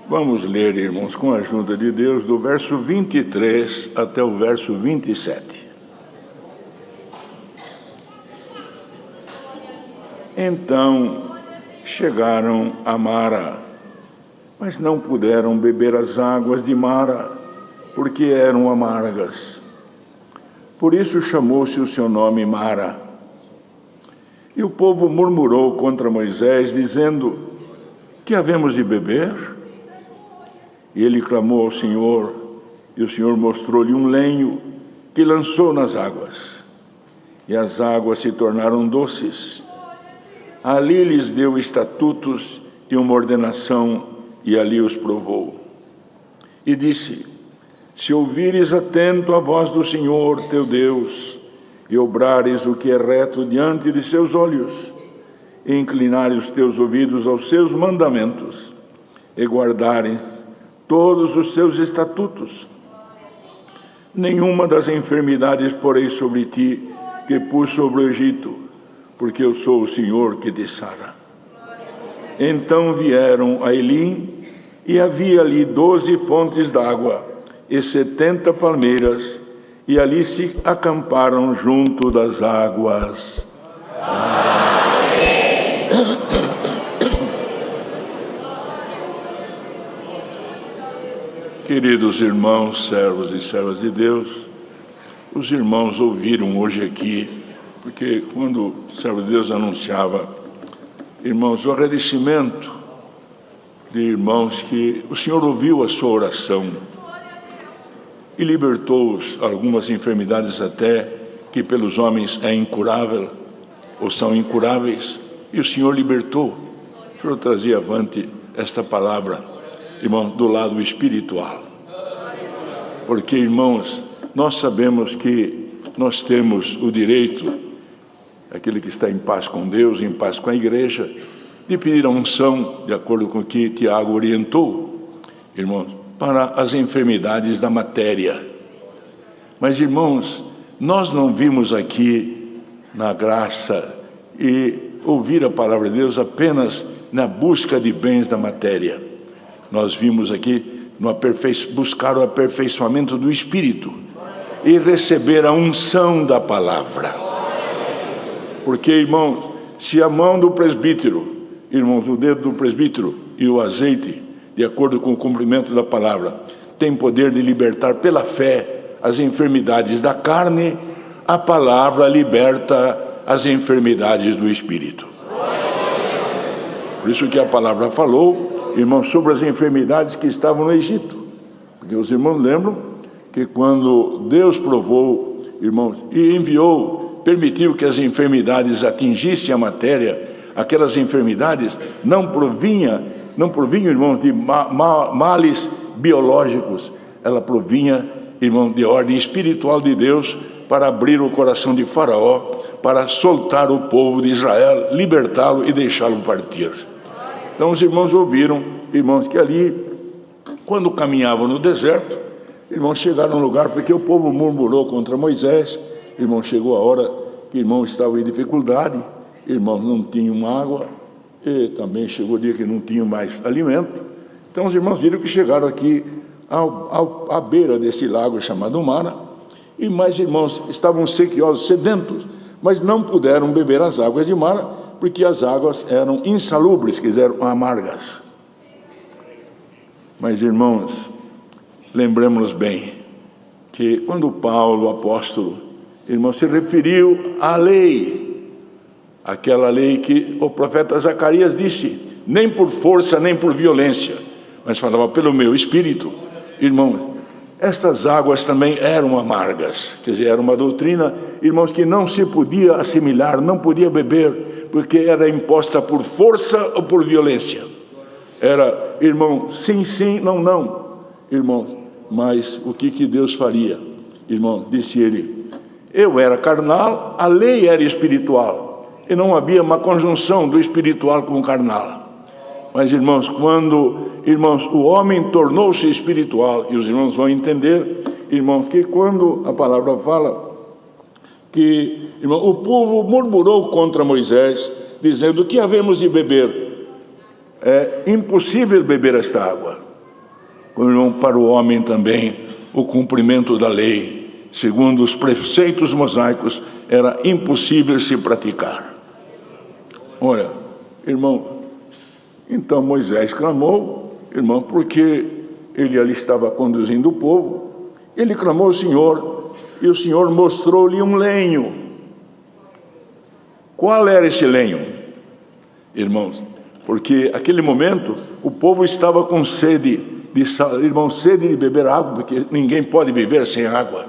Vamos ler, irmãos, com a ajuda de Deus, do verso 23 até o verso 27. Então chegaram a Mara, mas não puderam beber as águas de Mara, porque eram amargas. Por isso chamou-se o seu nome Mara. E o povo murmurou contra Moisés, dizendo: que havemos de beber? E ele clamou ao Senhor, e o Senhor mostrou-lhe um lenho que lançou nas águas. E as águas se tornaram doces. Ali lhes deu estatutos e uma ordenação, e ali os provou. E disse: se ouvires atento a voz do Senhor teu Deus, e obrares o que é reto diante de seus olhos, e inclinares os teus ouvidos aos seus mandamentos, e guardares todos os seus estatutos, nenhuma das enfermidades porei sobre ti que pus sobre o Egito, porque eu sou o Senhor que te sara. Então vieram a Elim, e havia ali 12 fontes d'água e 70 palmeiras, e ali se acamparam junto das águas. Queridos irmãos, servos e servas de Deus, os irmãos ouviram hoje aqui, porque quando o servo de Deus anunciava, irmãos, o agradecimento de irmãos que o Senhor ouviu a sua oração e libertou-os algumas enfermidades até que pelos homens é incurável ou são incuráveis, e o Senhor libertou. O Senhor trazia avante esta palavra, irmão, do lado espiritual. Porque, irmãos, nós sabemos que nós temos o direito, aquele que está em paz com Deus, em paz com a igreja, de pedir a unção, de acordo com o que Tiago orientou, irmãos, para as enfermidades da matéria. Mas, irmãos, nós não vimos aqui na graça e ouvir a palavra de Deus apenas na busca de bens da matéria. Nós vimos aqui buscar o aperfeiçoamento do Espírito e receber a unção da palavra. Porque, irmãos, se a mão do presbítero, irmãos, o dedo do presbítero e o azeite, de acordo com o cumprimento da palavra, tem poder de libertar pela fé as enfermidades da carne, a palavra liberta as enfermidades do Espírito. Por isso que a palavra falou, irmãos, sobre as enfermidades que estavam no Egito. Porque os irmãos lembram que quando Deus provou, irmãos, e enviou, permitiu que as enfermidades atingissem a matéria, aquelas enfermidades não provinham, irmãos, de males biológicos, ela provinha, irmão, de ordem espiritual de Deus, para abrir o coração de Faraó, para soltar o povo de Israel, libertá-lo e deixá-lo partir. Então os irmãos ouviram, irmãos, que ali, quando caminhavam no deserto, irmãos, chegaram a um lugar, porque o povo murmurou contra Moisés, irmão, chegou a hora que irmão estava em dificuldade, irmãos não tinham água, e também chegou o dia que não tinham mais alimento. Então os irmãos viram que chegaram aqui à beira desse lago chamado Mara, e mais irmãos estavam sequiosos, sedentos, mas não puderam beber as águas de Mara, porque as águas eram insalubres, quiseram amargas. Mas irmãos, lembremos-nos bem, que quando Paulo, o apóstolo, irmão, se referiu à lei, aquela lei que o profeta Zacarias disse, nem por força, nem por violência, mas falava pelo meu espírito, irmãos, estas águas também eram amargas, quer dizer, era uma doutrina, irmãos, que não se podia assimilar, não podia beber, porque era imposta por força ou por violência. Era, irmão, sim, sim, não, não, irmãos, mas o que Deus faria? Irmão, disse ele, eu era carnal, a lei era espiritual, e não havia uma conjunção do espiritual com o carnal. Mas, irmãos, quando, irmãos, o homem tornou-se espiritual, e os irmãos vão entender, irmãos, que quando a palavra fala que, irmão, o povo murmurou contra Moisés, dizendo, que havemos de beber? É impossível beber esta água. Irmão, para o homem também, o cumprimento da lei, segundo os preceitos mosaicos, era impossível se praticar. Olha, irmão, então Moisés clamou, irmão, porque ele ali estava conduzindo o povo, ele clamou ao Senhor, e o Senhor mostrou-lhe um lenho. Qual era esse lenho, irmãos? Porque naquele momento o povo estava com sede irmão, sede de beber água, porque ninguém pode viver sem água.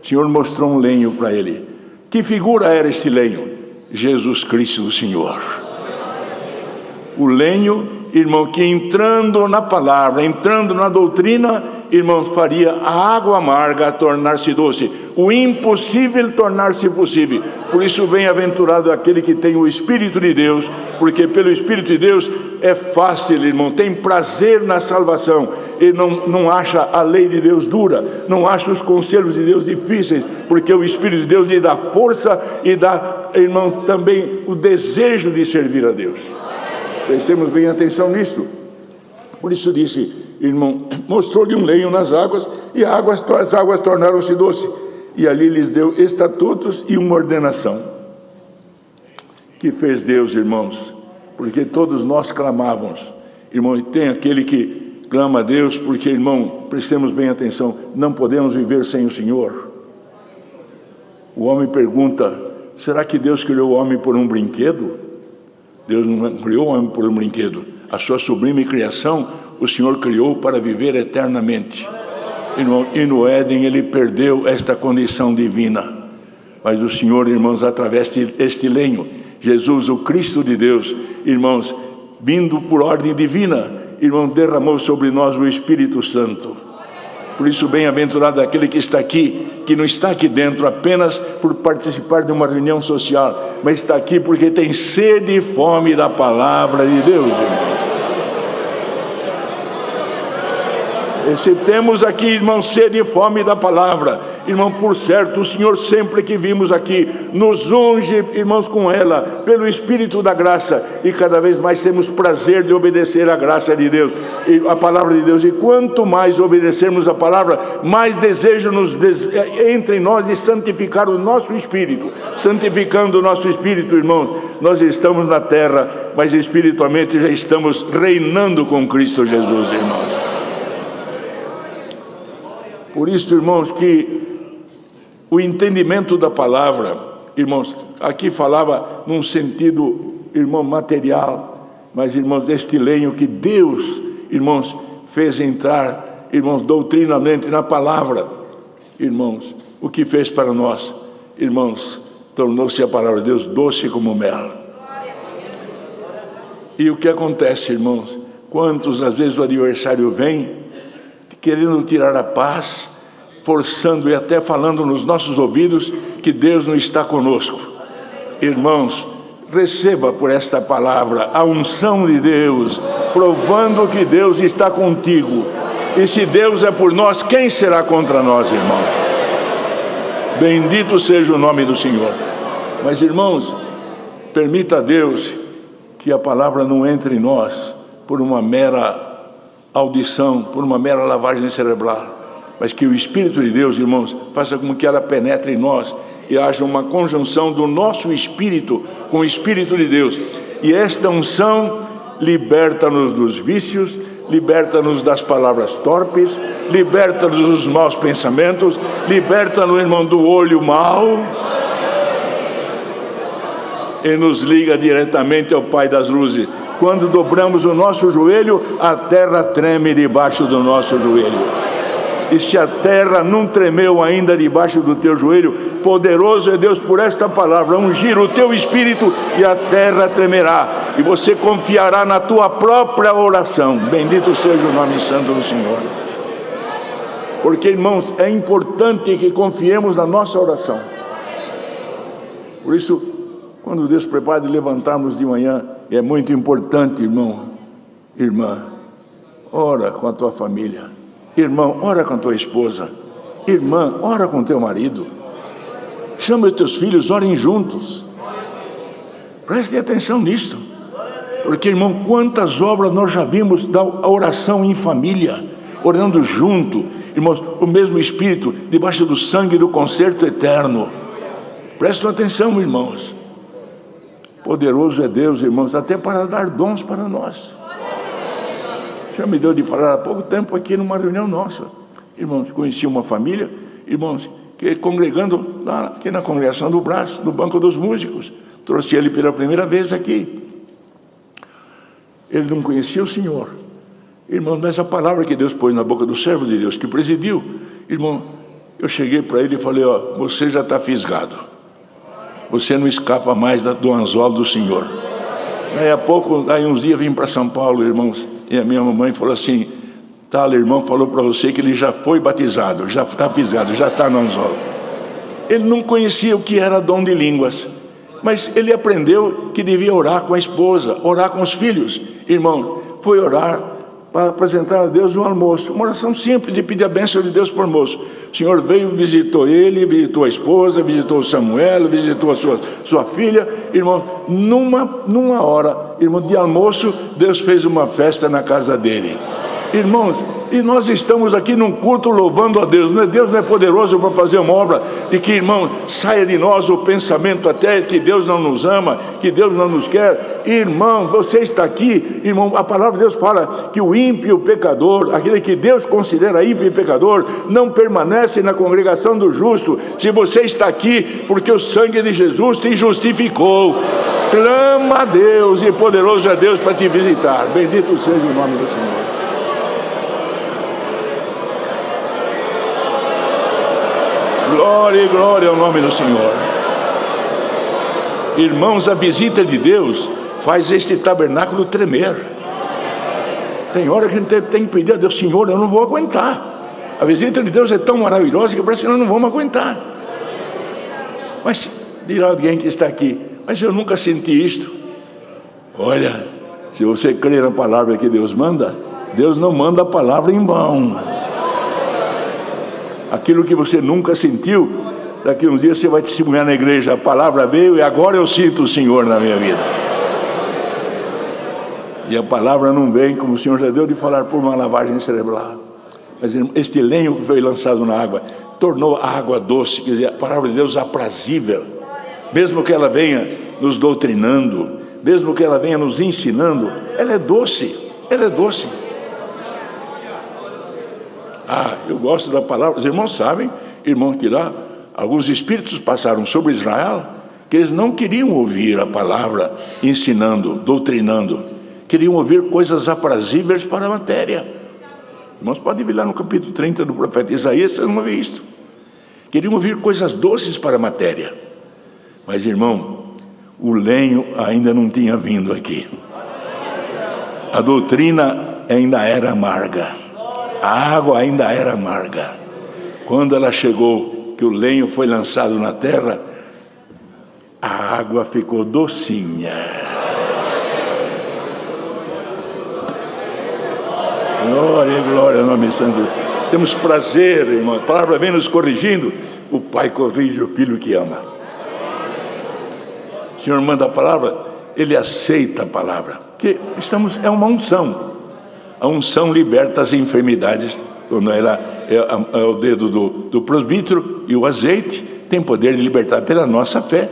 O Senhor mostrou um lenho para ele. Que figura era este lenho? Jesus Cristo, o Senhor. O lenho, irmão, que entrando na palavra, entrando na doutrina, irmão, faria a água amarga tornar-se doce, o impossível tornar-se possível. Por isso, bem-aventurado aquele que tem o Espírito de Deus, porque pelo Espírito de Deus é fácil, irmão, tem prazer na salvação, e não acha a lei de Deus dura, não acha os conselhos de Deus difíceis, porque o Espírito de Deus lhe dá força e dá, irmão, também o desejo de servir a Deus. Prestemos bem atenção nisso. Por isso disse, irmão, mostrou-lhe um lenho nas águas, e as águas tornaram-se doces, e ali lhes deu estatutos e uma ordenação. Que fez Deus, irmãos? Porque todos nós clamávamos, irmão, e tem aquele que clama a Deus, porque, irmão, prestemos bem atenção, não podemos viver sem o Senhor. O homem pergunta, será que Deus criou o homem por um brinquedo? Deus não criou o homem por um brinquedo. A sua sublime criação, o Senhor criou para viver eternamente. Irmão, e no Éden ele perdeu esta condição divina. Mas o Senhor, irmãos, através deste lenho, Jesus, o Cristo de Deus, irmãos, vindo por ordem divina, irmão, derramou sobre nós o Espírito Santo. Por isso, bem-aventurado aquele que está aqui, que não está aqui dentro apenas por participar de uma reunião social, mas está aqui porque tem sede e fome da palavra de Deus, irmão. E se temos aqui, irmão, sede e fome da palavra, irmão, por certo, o Senhor sempre que vimos aqui, nos unge, irmãos, com ela, pelo Espírito da graça, e cada vez mais temos prazer de obedecer à graça de Deus, a palavra de Deus, e quanto mais obedecermos a palavra, mais desejo entra em nós de santificar o nosso espírito. Santificando o nosso espírito, irmão, nós estamos na terra, mas espiritualmente já estamos reinando com Cristo Jesus, irmãos. Por isso, irmãos, que o entendimento da palavra, irmãos, aqui falava num sentido, irmão, material, mas, irmãos, este lenho que Deus, irmãos, fez entrar, irmãos, doutrinamente na palavra, irmãos, o que fez para nós, irmãos, tornou-se a palavra de Deus doce como mel. E o que acontece, irmãos? Quantos, às vezes, o adversário vem querendo tirar a paz, forçando e até falando nos nossos ouvidos que Deus não está conosco. Irmãos, receba por esta palavra a unção de Deus, provando que Deus está contigo. E se Deus é por nós, quem será contra nós, irmãos? Bendito seja o nome do Senhor. Mas, irmãos, permita a Deus que a palavra não entre em nós por uma mera audição, por uma mera lavagem cerebral, mas que o Espírito de Deus, irmãos, faça com que ela penetre em nós e haja uma conjunção do nosso espírito com o Espírito de Deus. E esta unção liberta-nos dos vícios, liberta-nos das palavras torpes, liberta-nos dos maus pensamentos, liberta-nos, irmão, do olho mau, e nos liga diretamente ao Pai das luzes. Quando dobramos o nosso joelho, a terra treme debaixo do nosso joelho. E se a terra não tremeu ainda debaixo do teu joelho, poderoso é Deus por esta palavra, ungir o teu espírito e a terra tremerá. E você confiará na tua própria oração. Bendito seja o nome santo do Senhor. Porque, irmãos, é importante que confiemos na nossa oração. Por isso, quando Deus prepara de levantarmos de manhã, é muito importante, irmão, irmã, ora com a tua família. Irmão, ora com a tua esposa. Irmã, ora com o teu marido. Chama os teus filhos, orem juntos. Prestem atenção nisto. Porque, irmão, quantas obras nós já vimos da oração em família, orando junto, irmãos, o mesmo Espírito, debaixo do sangue do concerto eterno. Prestem atenção, irmãos. Poderoso é Deus, irmãos, até para dar dons para nós. Já me deu de falar há pouco tempo aqui numa reunião nossa. Irmãos, conheci uma família, irmãos, que congregando lá, aqui na congregação do Brás, no banco dos músicos. Trouxe ele pela primeira vez aqui. Ele não conhecia o Senhor. Irmãos, mas a palavra que Deus pôs na boca do servo de Deus, que presidiu, irmão, eu cheguei para ele e falei, ó, você já está fisgado. Você não escapa mais do anzol do Senhor. Daí a pouco, aí uns dias vim para São Paulo, irmãos, e a minha mamãe falou assim, tal irmão falou para você que ele já foi batizado, já está fisgado, já está no anzol. Ele não conhecia o que era dom de línguas, mas ele aprendeu que devia orar com a esposa, orar com os filhos. Irmão, foi orar para apresentar a Deus o almoço, uma oração simples de pedir a bênção de Deus para o almoço. O Senhor veio, visitou ele, visitou a esposa, visitou o Samuel, visitou a sua filha. Irmão, numa hora, irmão, de almoço, Deus fez uma festa na casa dele. Irmãos, e nós estamos aqui num culto louvando a Deus. Deus não é poderoso para fazer uma obra de que, irmão, saia de nós o pensamento até que Deus não nos ama, que Deus não nos quer. Irmão, você está aqui, irmão, a palavra de Deus fala que o ímpio pecador, aquele que Deus considera ímpio e pecador, não permanece na congregação do justo. Se você está aqui, porque o sangue de Jesus te justificou, clama a Deus, e poderoso é Deus para te visitar. Bendito seja o nome do Senhor. Glória e glória ao nome do Senhor. Irmãos, a visita de Deus faz este tabernáculo tremer. Tem hora que a gente tem que pedir a Deus, Senhor, eu não vou aguentar. A visita de Deus é tão maravilhosa que parece que nós não vamos aguentar. Mas dirá alguém que está aqui, mas eu nunca senti isto. Olha, se você crê na palavra que Deus manda, Deus não manda a palavra em vão. Aquilo que você nunca sentiu, daqui a uns dias você vai testemunhar na igreja, a palavra veio e agora eu sinto o Senhor na minha vida. E a palavra não vem, como o Senhor já deu de falar, por uma lavagem cerebral. Mas este lenho que foi lançado na água, tornou a água doce, quer dizer, a palavra de Deus aprazível. Mesmo que ela venha nos doutrinando, mesmo que ela venha nos ensinando, ela é doce, ela é doce. Ah, eu gosto da palavra. Os irmãos sabem, irmãos, que lá alguns espíritos passaram sobre Israel, que eles não queriam ouvir a palavra ensinando, doutrinando, queriam ouvir coisas aprazíveis para a matéria. Irmãos, pode vir lá no capítulo 30 do profeta Isaías, vocês vão ver isso. Queriam ouvir coisas doces para a matéria. Mas, irmão, o lenho ainda não tinha vindo aqui. A doutrina ainda era amarga. A água ainda era amarga. Quando ela chegou, que o lenho foi lançado na terra, a água ficou docinha. Glória, glória ao nome santo. Temos prazer, irmão. A palavra vem nos corrigindo. O Pai corrige o filho que ama. O Senhor manda a palavra, Ele aceita a palavra. Porque é uma unção. A unção liberta as enfermidades. Quando ela é o dedo do presbítero, e o azeite tem poder de libertar pela nossa fé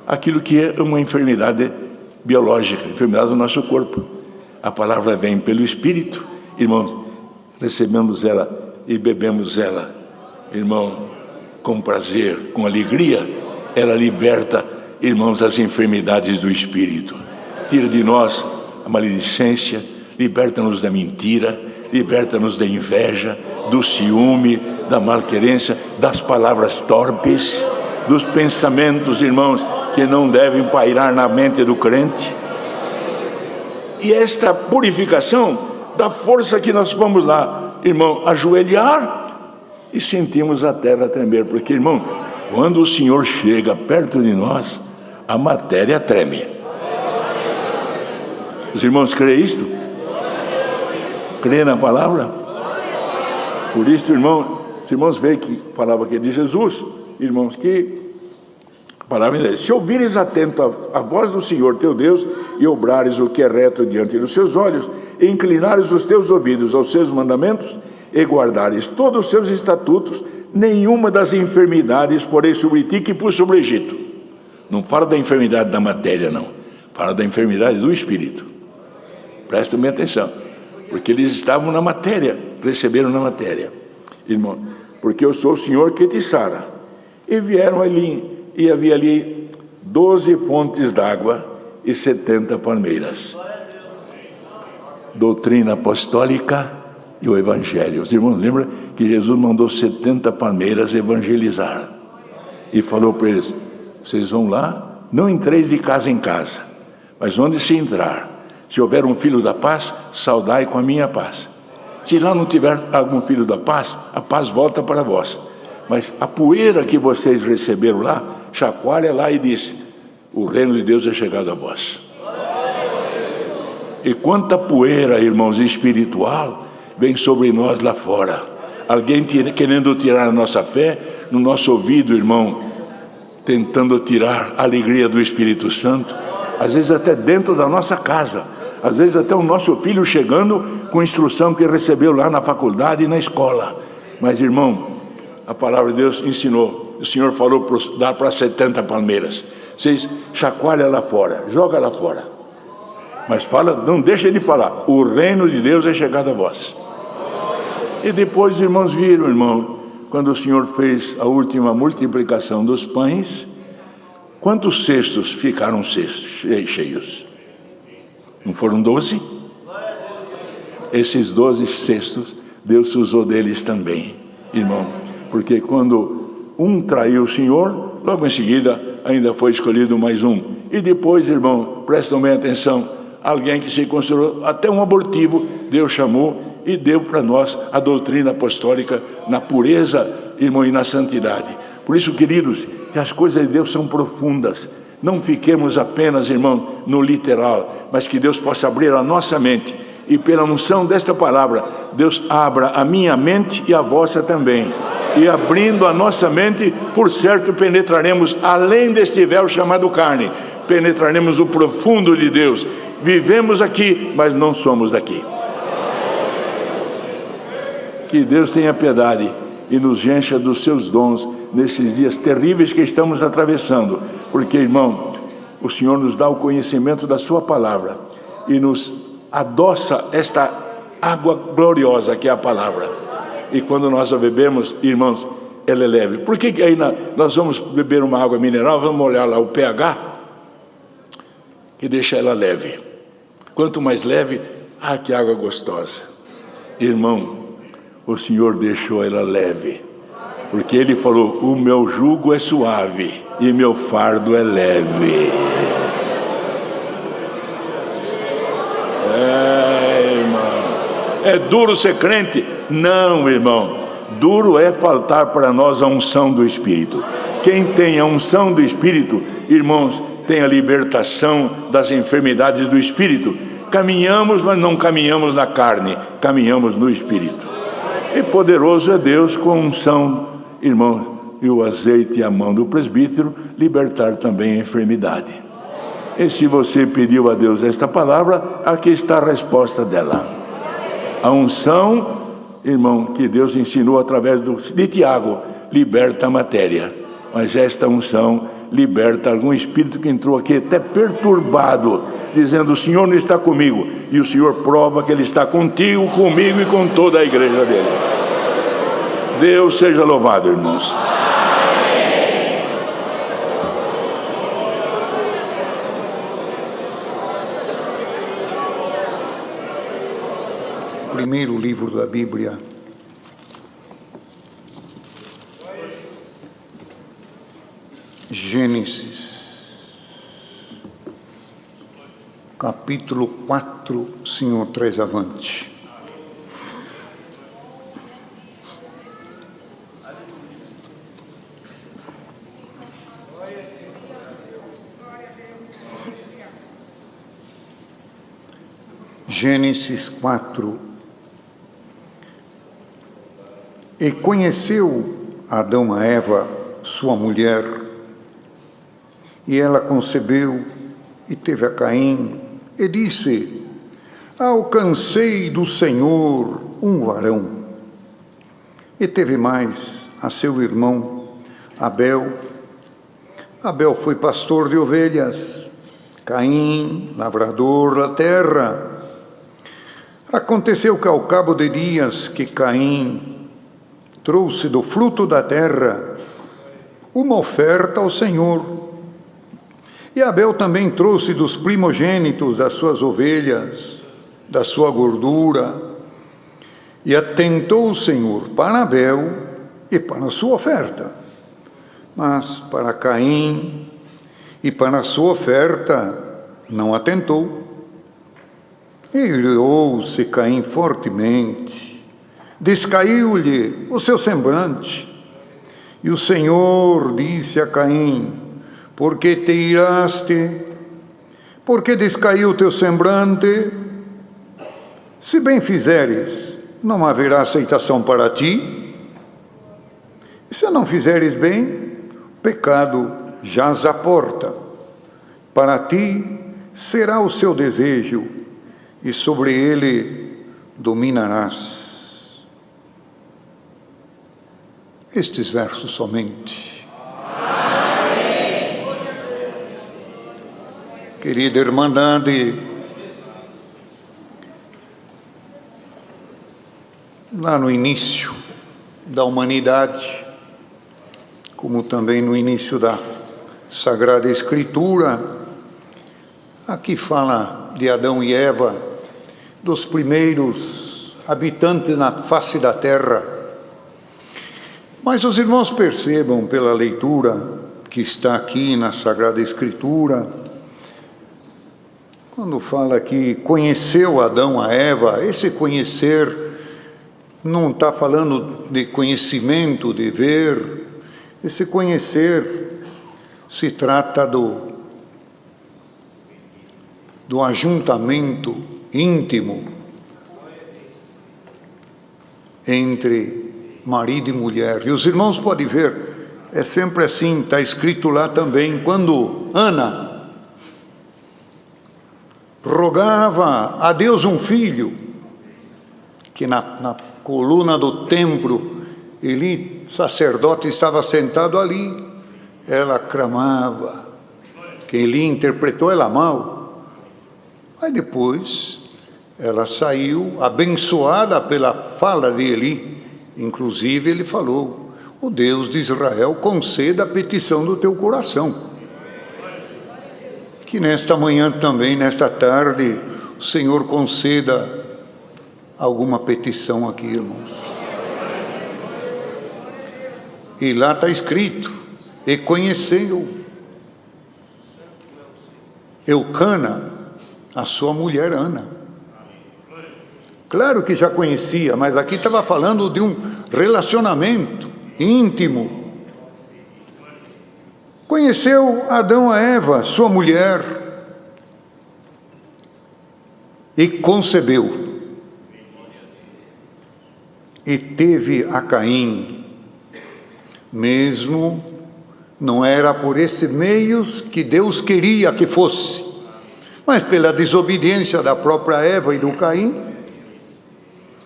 aquilo que é uma enfermidade biológica, enfermidade do nosso corpo. A palavra vem pelo Espírito. Irmãos, recebemos ela e bebemos ela, irmão, com prazer, com alegria. Ela liberta, irmãos, as enfermidades do Espírito. Tira de nós a maledicência, liberta-nos da mentira, liberta-nos da inveja, do ciúme, da malquerência, das palavras torpes, dos pensamentos, irmãos, que não devem pairar na mente do crente. E esta purificação dá força que nós vamos lá, irmão, ajoelhar e sentimos a terra tremer. Porque, irmão, quando o Senhor chega perto de nós, a matéria treme. Os irmãos creem isto? Creem na palavra? Por isso, irmão, os irmãos veem que falava aqui de Jesus, irmãos, que a palavra diz: se ouvires atento a voz do Senhor teu Deus, e obrares o que é reto diante dos seus olhos, e inclinares os teus ouvidos aos seus mandamentos, e guardares todos os seus estatutos, nenhuma das enfermidades porém sobre ti que pus sobre o Egito. Não fala da enfermidade da matéria, não. Fala da enfermidade do Espírito. Prestem bem atenção. Porque eles estavam na matéria, receberam na matéria. Irmão, porque eu sou o Senhor que te sara. E vieram ali, e havia ali 12 fontes d'água e 70 palmeiras. Doutrina apostólica e o Evangelho. Os irmãos lembram que Jesus mandou 70 palmeiras evangelizar. E falou para eles: vocês vão lá, não entreis de casa em casa, mas onde se entrar, se houver um filho da paz, saudai com a minha paz. Se lá não tiver algum filho da paz, a paz volta para vós. Mas a poeira que vocês receberam lá, chacoalha lá e diz: o reino de Deus é chegado a vós. E quanta poeira, irmãos, espiritual vem sobre nós lá fora. Alguém querendo tirar a nossa fé, no nosso ouvido, irmão, tentando tirar a alegria do Espírito Santo, às vezes até dentro da nossa casa, às vezes até o nosso filho chegando com instrução que recebeu lá na faculdade e na escola. Mas, irmão, a palavra de Deus ensinou, o Senhor falou para dar para 70 palmeiras. Vocês chacoalha lá fora, joga lá fora, mas fala, não deixa de falar: o reino de Deus é chegado a vós. E depois, irmãos, viram, irmão, quando o Senhor fez a última multiplicação dos pães, quantos cestos ficaram cheios? Não foram 12? Esses 12 cestos, Deus usou deles também, irmão, porque quando um traiu o Senhor, logo em seguida ainda foi escolhido mais um. E depois, irmão, prestem bem atenção, alguém que se considerou até um abortivo, Deus chamou e deu para nós a doutrina apostólica na pureza, irmão, e na santidade. Por isso, queridos, que as coisas de Deus são profundas. Não fiquemos apenas, irmão, no literal, mas que Deus possa abrir a nossa mente. E pela unção desta palavra, Deus abra a minha mente e a vossa também. E abrindo a nossa mente, por certo, penetraremos além deste véu chamado carne. Penetraremos o profundo de Deus. Vivemos aqui, mas não somos daqui. Que Deus tenha piedade e nos encha dos seus dons nesses dias terríveis que estamos atravessando. Porque, irmão, o Senhor nos dá o conhecimento da sua palavra e nos adoça esta água gloriosa que é a palavra. E quando nós a bebemos, irmãos, ela é leve. Por que aí nós vamos beber uma água mineral, vamos olhar lá o pH e deixar ela leve? Quanto mais leve, que água gostosa. Irmão, o Senhor deixou ela leve. Porque Ele falou: o meu jugo é suave e meu fardo é leve. Irmão, é duro ser crente? Não, irmão. Duro é faltar para nós a unção do Espírito. Quem tem a unção do Espírito, irmãos, tem a libertação das enfermidades do Espírito. Caminhamos, mas não caminhamos na carne, caminhamos no Espírito. E poderoso é Deus com unção, irmãos, e o azeite e a mão do presbítero libertar também a enfermidade. E se você pediu a Deus esta palavra, aqui está a resposta dela. A unção, irmão, que Deus ensinou através de Tiago, liberta a matéria. Mas esta unção liberta algum espírito que entrou aqui até perturbado, dizendo: o Senhor não está comigo. E o Senhor prova que Ele está contigo, comigo e com toda a igreja dele. Deus seja louvado, irmãos. Primeiro livro da Bíblia, Gênesis, capítulo 4, Senhor, traz avante. Gênesis 4. E conheceu Adão a Eva, sua mulher, e ela concebeu e teve a Caim, e disse: alcancei do Senhor um varão. E teve mais a seu irmão Abel. Abel foi pastor de ovelhas, Caim, lavrador da terra. Aconteceu que ao cabo de dias que Caim trouxe do fruto da terra uma oferta ao Senhor. E Abel também trouxe dos primogênitos das suas ovelhas, da sua gordura. E atentou o Senhor para Abel e para a sua oferta. Mas para Caim e para a sua oferta não atentou. E irou-se Caim fortemente. Descaiu-lhe o seu semblante. E o Senhor disse a Caim: por que te iraste? Por que descaiu o teu semblante? Se bem fizeres, não haverá aceitação para ti. E se não fizeres bem, o pecado jaz à porta. Para ti será o seu desejo, e sobre ele dominarás. Estes versos somente. Amém. Querida Irmandade, lá no início da humanidade, como também no início da Sagrada Escritura, aqui fala de Adão e Eva, dos primeiros habitantes na face da terra. Mas os irmãos percebam pela leitura que está aqui na Sagrada Escritura, quando fala que conheceu Adão a Eva, esse conhecer não está falando de conhecimento, de ver. Esse conhecer se trata do ajuntamento íntimo entre marido e mulher. E os irmãos podem ver, é sempre assim, está escrito lá também, quando Ana rogava a Deus um filho, que na coluna do templo, Eli, sacerdote, estava sentado ali, ela clamava, que Eli interpretou ela mal. Aí depois, ela saiu abençoada pela fala de Eli. Inclusive ele falou: o Deus de Israel conceda a petição do teu coração. Que nesta manhã também, nesta tarde, o Senhor conceda alguma petição aqui, irmãos. E lá está escrito: e conheceu Eucana, a sua mulher Ana. Claro que já conhecia, mas aqui estava falando de um relacionamento íntimo. Conheceu Adão a Eva, sua mulher, e concebeu. E teve a Caim, mesmo não era por esses meios que Deus queria que fosse, mas pela desobediência da própria Eva e do Caim.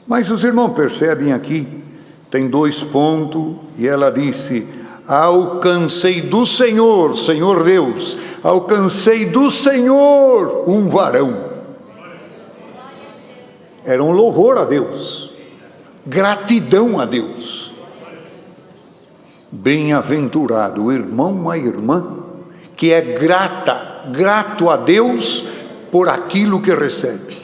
Mas os irmãos percebem aqui, tem 2 pontos, e ela disse: alcancei do Senhor, Senhor Deus, alcancei do Senhor um varão. Era um louvor a Deus, gratidão a Deus. Bem-aventurado o irmão, a irmã, que é grato a Deus por aquilo que recebe.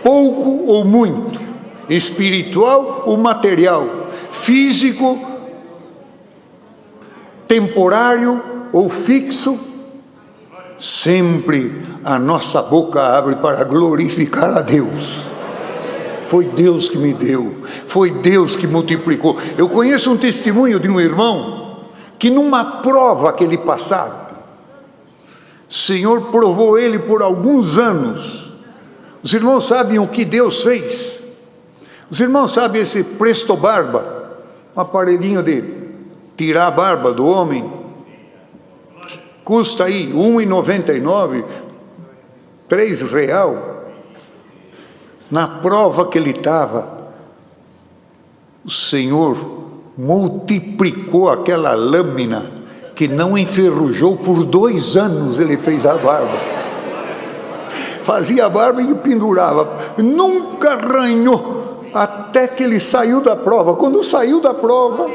Pouco ou muito, espiritual ou material, físico, temporário ou fixo, sempre a nossa boca abre para glorificar a Deus. Foi Deus que me deu, foi Deus que multiplicou. Eu conheço um testemunho de um irmão que numa prova que ele passava, o Senhor provou ele por alguns anos. Os irmãos sabem o que Deus fez? Os irmãos sabem esse Presto Barba, um aparelhinho de tirar a barba do homem? Custa aí R$ 1,99, R$3. Na prova que ele estava, o Senhor multiplicou aquela lâmina que não enferrujou por 2 anos. Ele fez a barba, fazia a barba e pendurava, nunca arranhou, até que ele saiu da prova. Quando saiu da prova,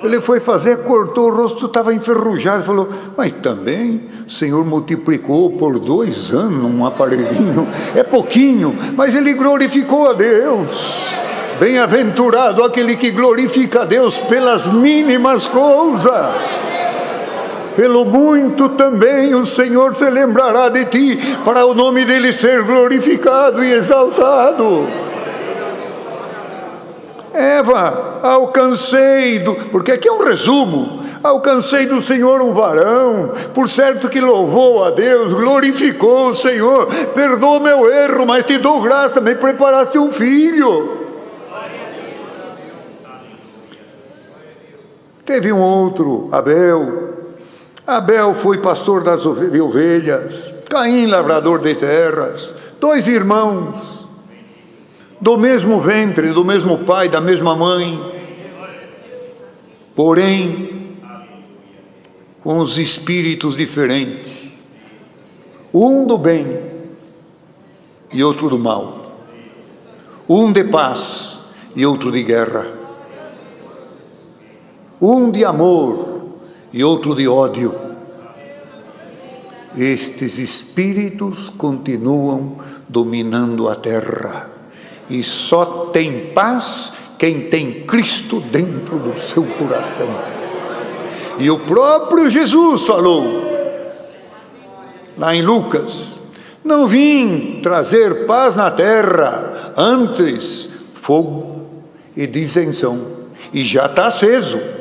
ele foi fazer, cortou o rosto, estava enferrujado, falou: mas também o Senhor multiplicou por 2 anos um aparelhinho, é pouquinho, mas ele glorificou a Deus. Bem-aventurado aquele que glorifica a Deus pelas mínimas coisas. Pelo muito também o Senhor se lembrará de ti, para o nome dele ser glorificado e exaltado. Eva, alcancei porque aqui é um resumo, alcancei do Senhor um varão, por certo que louvou a Deus, glorificou o Senhor, perdoa meu erro, mas te dou graça, me preparaste um filho. Teve um outro, Abel foi pastor das ovelhas, Caim lavrador de terras, 2 irmãos, do mesmo ventre, do mesmo pai, da mesma mãe, porém com os espíritos diferentes, um do bem e outro do mal, um de paz e outro de guerra, um de amor e outro de ódio. Estes espíritos continuam dominando a terra, e só tem paz quem tem Cristo dentro do seu coração. E o próprio Jesus falou, lá em Lucas: não vim trazer paz na terra, antes fogo e dissensão, e já está aceso.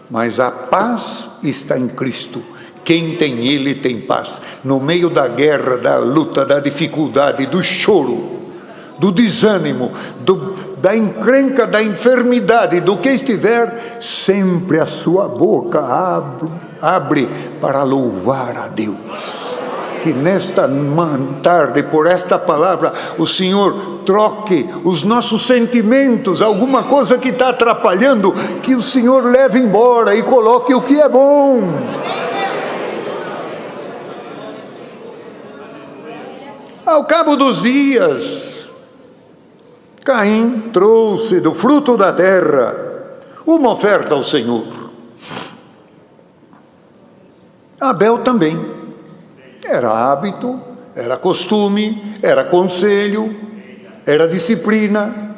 Mas a paz está em Cristo. Quem tem Ele tem paz. No meio da guerra, da luta, da dificuldade, do choro, do desânimo, da encrenca, da enfermidade, do que estiver, sempre a sua boca abre para louvar a Deus. Que nesta tarde, por esta palavra, o Senhor troque os nossos sentimentos, alguma coisa que está atrapalhando, que o Senhor leve embora e coloque o que é bom. Ao cabo dos dias, Caim trouxe do fruto da terra uma oferta ao Senhor. Abel também. Era hábito, era costume, era conselho, era disciplina.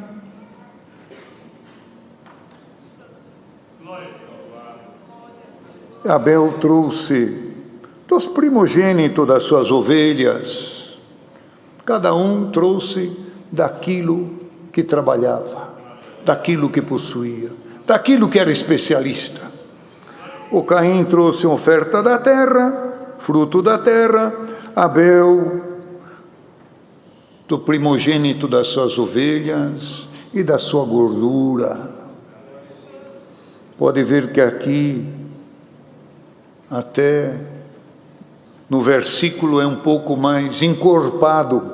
Abel trouxe dos primogênitos das suas ovelhas, cada um trouxe daquilo que trabalhava, daquilo que possuía, daquilo que era especialista. O Caim trouxe oferta da terra, fruto da terra, Abel do primogênito das suas ovelhas e da sua gordura. Pode ver que aqui, até no versículo é um pouco mais encorpado.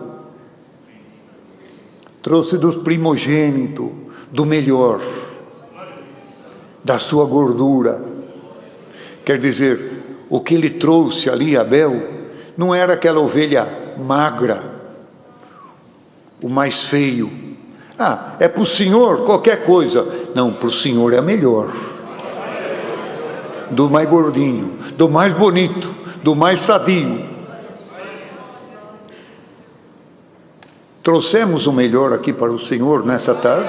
Trouxe dos primogênitos, do melhor, da sua gordura. Quer dizer, o que ele trouxe ali, Abel, não era aquela ovelha magra, o mais feio. Ah, é para o Senhor qualquer coisa. Não, para o Senhor é melhor. Do mais gordinho, do mais bonito, do mais sadio. Trouxemos o melhor aqui para o Senhor nessa tarde.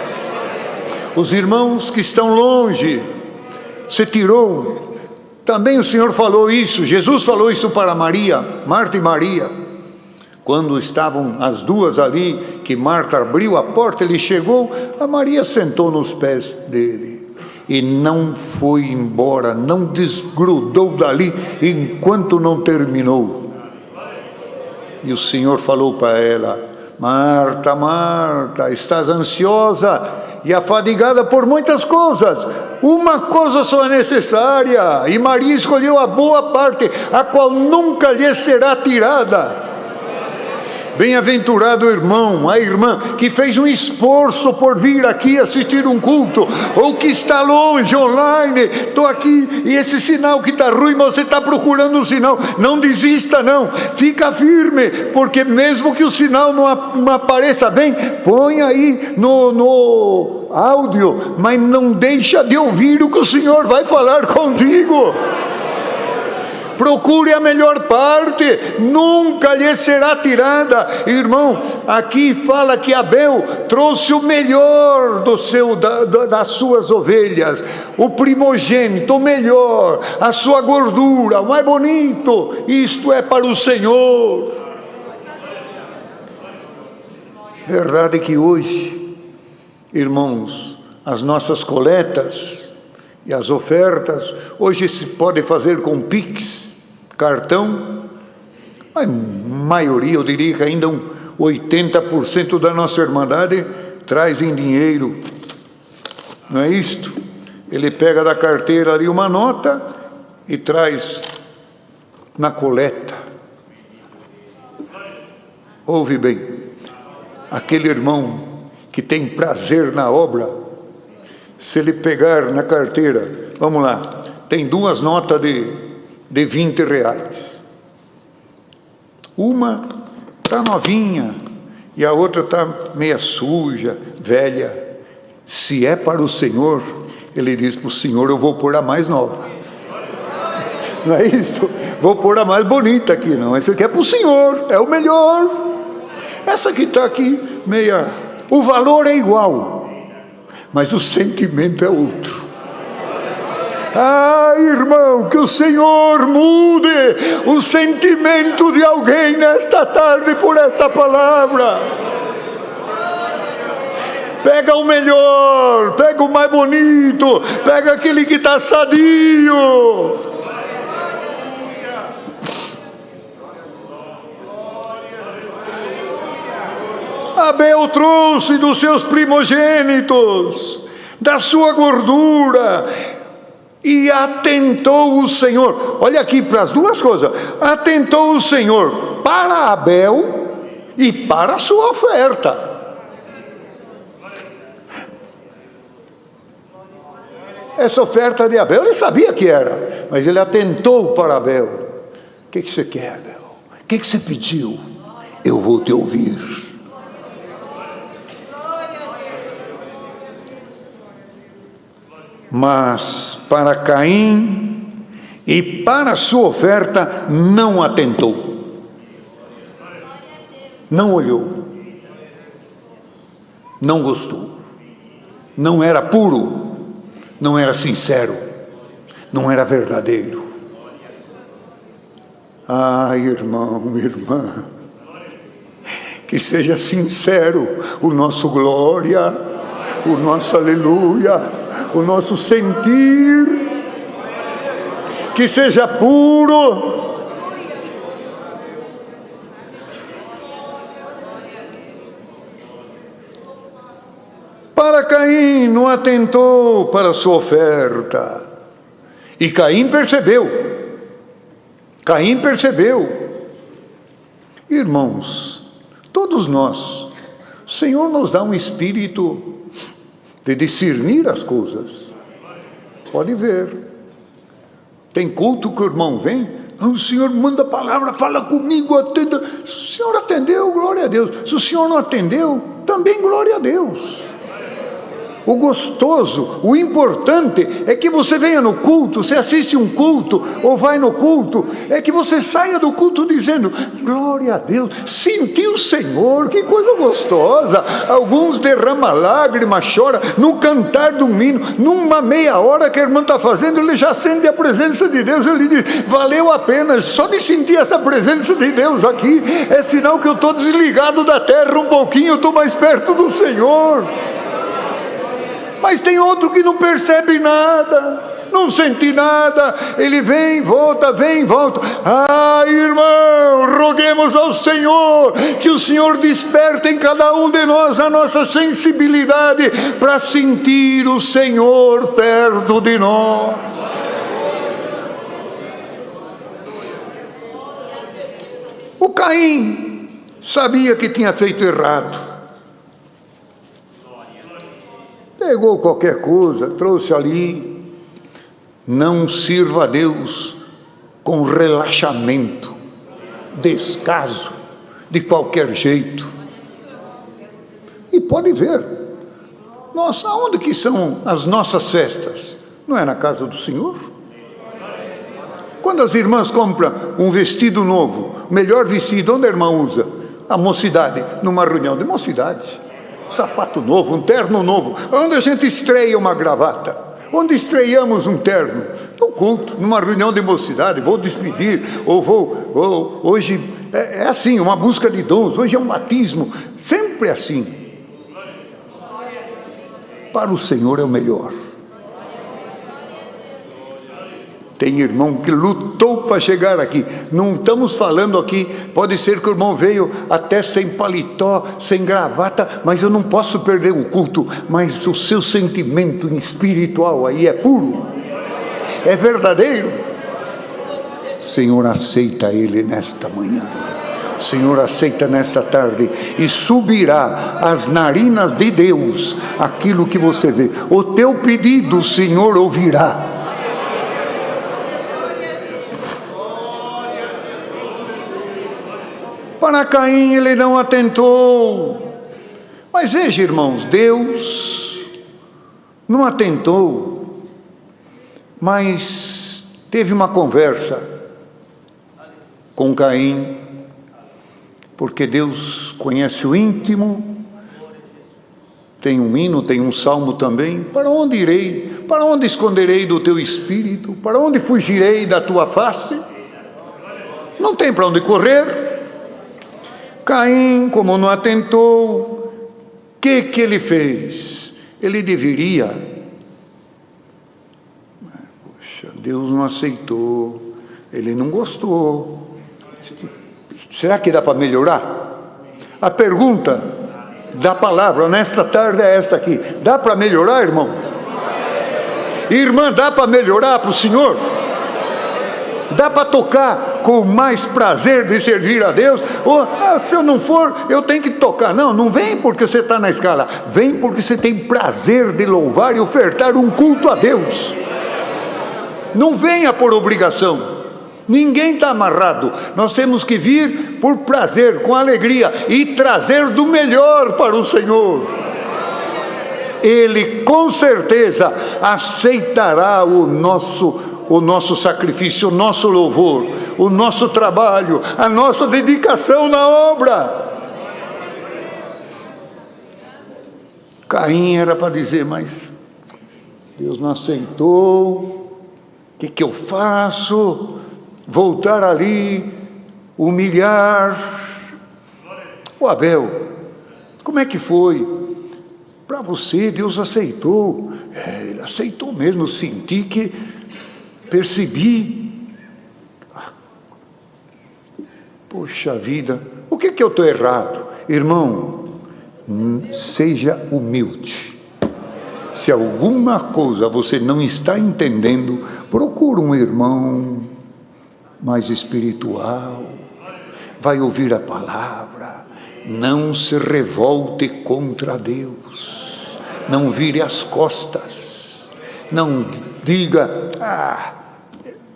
Os irmãos que estão longe, se tirou. Também o Senhor falou isso, Jesus falou isso para Maria, Marta e Maria. Quando estavam as duas ali, que Marta abriu a porta, ele chegou, a Maria sentou nos pés dele. E não foi embora, não desgrudou dali, enquanto não terminou. E o Senhor falou para ela: Marta, Marta, estás ansiosa e afadigada por muitas coisas. Uma coisa só é necessária, e Maria escolheu a boa parte, a qual nunca lhe será tirada. Bem-aventurado o irmão, a irmã que fez um esforço por vir aqui assistir um culto, ou que está longe, online, estou aqui, e esse sinal que está ruim, você está procurando um sinal. Não desista não, fica firme, porque mesmo que o sinal não apareça bem, põe aí no áudio, mas não deixa de ouvir o que o Senhor vai falar contigo. Procure a melhor parte, nunca lhe será tirada. Irmão, aqui fala que Abel trouxe o melhor das suas ovelhas, o primogênito, o melhor, a sua gordura, o mais bonito. Isto é para o Senhor. Verdade que hoje, irmãos, as nossas coletas e as ofertas, hoje se pode fazer com Pix, cartão. A maioria, eu diria que ainda 80% da nossa irmandade traz em dinheiro. Não é isto? Ele pega da carteira ali uma nota e traz na coleta. Ouve bem, aquele irmão que tem prazer na obra, se ele pegar na carteira, vamos lá, tem duas notas de R$20. Uma está novinha e a outra está meia suja, velha. Se é para o Senhor, ele diz para o Senhor: eu vou pôr a mais nova. Não é isso? Vou pôr a mais bonita aqui, não. Essa aqui é para o Senhor, é o melhor. Essa que está aqui, meia... O valor é igual, mas o sentimento é outro. Ah, irmão, que o Senhor mude o sentimento de alguém nesta tarde por esta palavra. Pega o melhor, pega o mais bonito, pega aquele que está sadio. Abel trouxe dos seus primogênitos, da sua gordura, e atentou o Senhor. Olha aqui para as duas coisas. Atentou o Senhor para Abel e para a sua oferta. Essa oferta de Abel, ele sabia que era, mas ele atentou para Abel. O que você quer, Abel? O que você pediu? Eu vou te ouvir. Mas para Caim e para a sua oferta não atentou, não olhou, não gostou, não era puro, não era sincero, não era verdadeiro. Ah, irmão, irmã, que seja sincero o nosso glória, o nosso aleluia, o nosso sentir, que seja puro. Para Caim não atentou para a sua oferta, e Caim percebeu. Irmãos, todos nós, o Senhor nos dá um espírito de discernir as coisas. Pode ver, tem culto que o irmão vem, o Senhor manda a palavra, fala comigo, atenda. Se o Senhor atendeu, glória a Deus. Se o Senhor não atendeu, também glória a Deus. O gostoso, o importante é que você venha no culto, você assiste um culto ou vai no culto, é que você saia do culto dizendo, glória a Deus, senti o Senhor, que coisa gostosa. Alguns derramam lágrimas, choram, no cantar do hino, numa meia hora que a irmã está fazendo, ele já sente a presença de Deus, ele diz, valeu a pena, só de sentir essa presença de Deus aqui, é sinal que eu estou desligado da terra um pouquinho, eu estou mais perto do Senhor. Mas tem outro que não percebe nada, não sente nada, ele vem, volta. Ah, irmão, roguemos ao Senhor, que o Senhor desperte em cada um de nós a nossa sensibilidade, para sentir o Senhor perto de nós. O Caim sabia que tinha feito errado. Pegou qualquer coisa, trouxe ali. Não sirva a Deus com relaxamento, descaso, de qualquer jeito. E pode ver, nossa, aonde que são as nossas festas? Não é na casa do Senhor? Quando as irmãs compram um vestido novo, melhor vestido, onde a irmã usa? A mocidade, numa reunião de mocidade. Sapato novo, um terno novo. Onde a gente estreia uma gravata? Onde estreamos um terno? No culto, numa reunião de mocidade, vou despedir, ou hoje é assim, uma busca de dons, hoje é um batismo, sempre assim. Para o Senhor é o melhor. Tem irmão que lutou para chegar aqui. Não estamos falando aqui, pode ser que o irmão veio até sem paletó, sem gravata, mas eu não posso perder o culto. Mas o seu sentimento espiritual aí é puro, é verdadeiro. Senhor, aceita ele nesta manhã. Senhor, aceita nesta tarde, e subirá às narinas de Deus aquilo que você vê. O teu pedido o Senhor ouvirá. Para Caim ele não atentou. Mas veja, irmãos, Deus não atentou, mas teve uma conversa com Caim, porque Deus conhece o íntimo. Tem um hino, tem um salmo também. Para onde irei? Para onde esconderei do teu espírito? Para onde fugirei da tua face? Não tem para onde correr. Caim, como não atentou, o que ele fez? Ele deveria. Poxa, Deus não aceitou, ele não gostou. Será que dá para melhorar? A pergunta da palavra nesta tarde é esta aqui: dá para melhorar, irmão? Irmã, dá para melhorar para o Senhor? Dá para tocar com mais prazer de servir a Deus? Ou, se eu não for, eu tenho que tocar. Não vem porque você está na escala. Vem porque você tem prazer de louvar e ofertar um culto a Deus. Não venha por obrigação. Ninguém está amarrado. Nós temos que vir por prazer, com alegria, e trazer do melhor para o Senhor. Ele com certeza aceitará o nosso sacrifício, o nosso louvor, o nosso trabalho, a nossa dedicação na obra. Caim era para dizer, mas Deus não aceitou. O que eu faço? Voltar ali, humilhar. O Abel, como é que foi? Para você, Deus aceitou. Ele aceitou mesmo, eu senti que, percebi. Poxa vida, o que eu estou errado? Irmão, seja humilde. Se alguma coisa você não está entendendo, procura um irmão mais espiritual, vai ouvir a palavra. Não se revolte contra Deus, não vire as costas, não diga,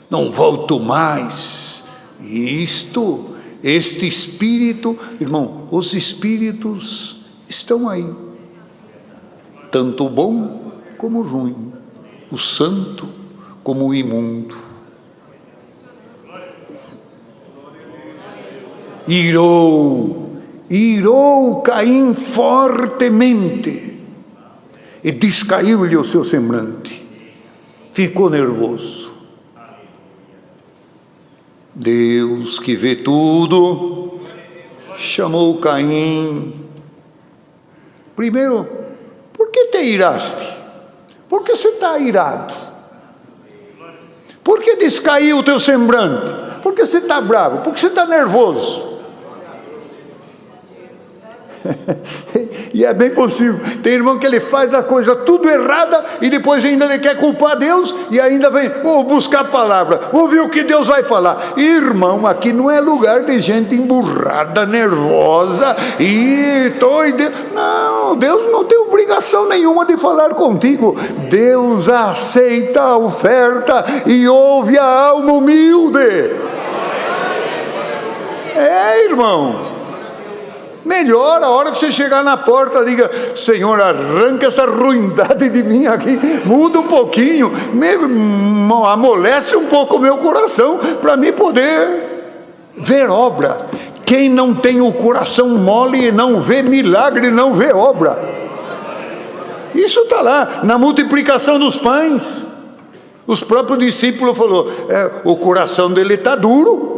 não volto mais. Este espírito, irmão, os espíritos estão aí, tanto o bom como o ruim, o santo como o imundo. Irou Caim fortemente e descaiu-lhe o seu semblante, ficou nervoso. Deus, que vê tudo, chamou Caim. Primeiro, por que te iraste? Por que você está irado? Por que descaiu o teu semblante? Por que você está bravo? Por que você está nervoso? E é bem possível. Tem irmão que ele faz a coisa tudo errada e depois ainda ele quer culpar Deus e ainda vem buscar a palavra, ouvir o que Deus vai falar. Irmão, aqui não é lugar de gente emburrada, nervosa e doida. Não, Deus não tem obrigação nenhuma de falar contigo. Deus aceita a oferta e ouve a alma humilde. Irmão, melhor a hora que você chegar na porta, diga: Senhor, arranca essa ruindade de mim aqui, muda um pouquinho, amolece um pouco o meu coração, para mim poder ver obra. Quem não tem o coração mole não vê milagre, não vê obra. Isso está lá, na multiplicação dos pães. Os próprios discípulos falaram, o coração dele está duro.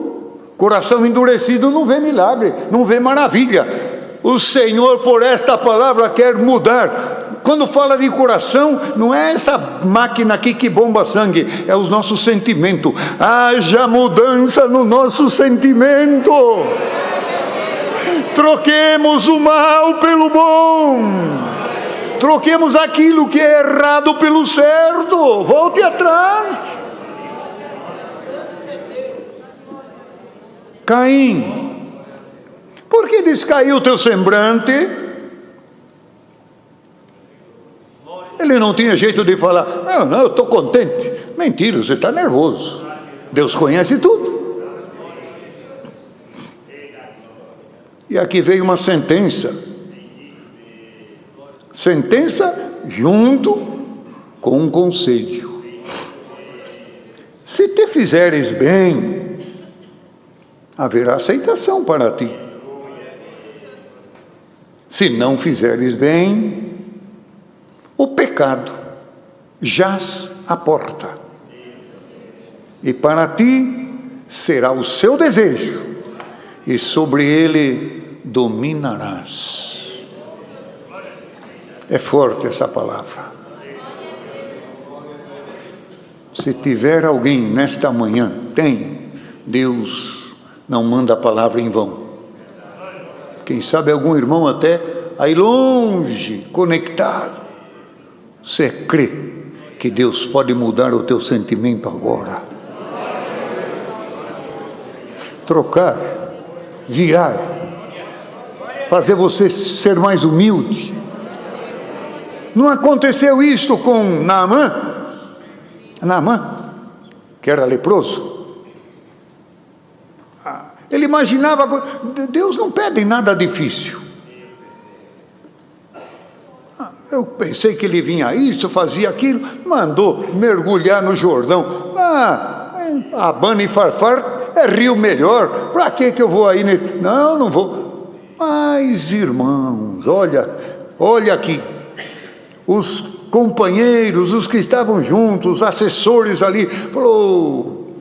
Coração endurecido não vê milagre, não vê maravilha. O Senhor, por esta palavra, quer mudar. Quando fala de coração, não é essa máquina aqui que bomba sangue, é o nosso sentimento. Haja mudança no nosso sentimento. Troquemos o mal pelo bom. Troquemos aquilo que é errado pelo certo. Volte atrás. Caim, por que descaiu o teu semblante? Ele não tinha jeito de falar, não, eu estou contente. Mentira, você está nervoso. Deus conhece tudo. E aqui veio uma sentença. Sentença junto com um conselho. Se te fizeres bem, haverá aceitação para ti. Se não fizeres bem, o pecado jaz à porta, e para ti será o seu desejo, e sobre ele dominarás. É forte essa palavra. Se tiver alguém nesta manhã, Deus não manda a palavra em vão. Quem sabe algum irmão até aí longe, conectado. Você crê que Deus pode mudar o teu sentimento agora? Trocar, virar, fazer você ser mais humilde. Não aconteceu isto com Naamã? Naamã, que era leproso. Ele imaginava, Deus não pede nada difícil. Eu pensei que ele vinha isso, fazia aquilo, mandou mergulhar no Jordão. Abana e Farfar é rio melhor, para que eu vou aí? Não vou. Mas irmãos, olha aqui, os companheiros, os que estavam juntos, os assessores ali, falou: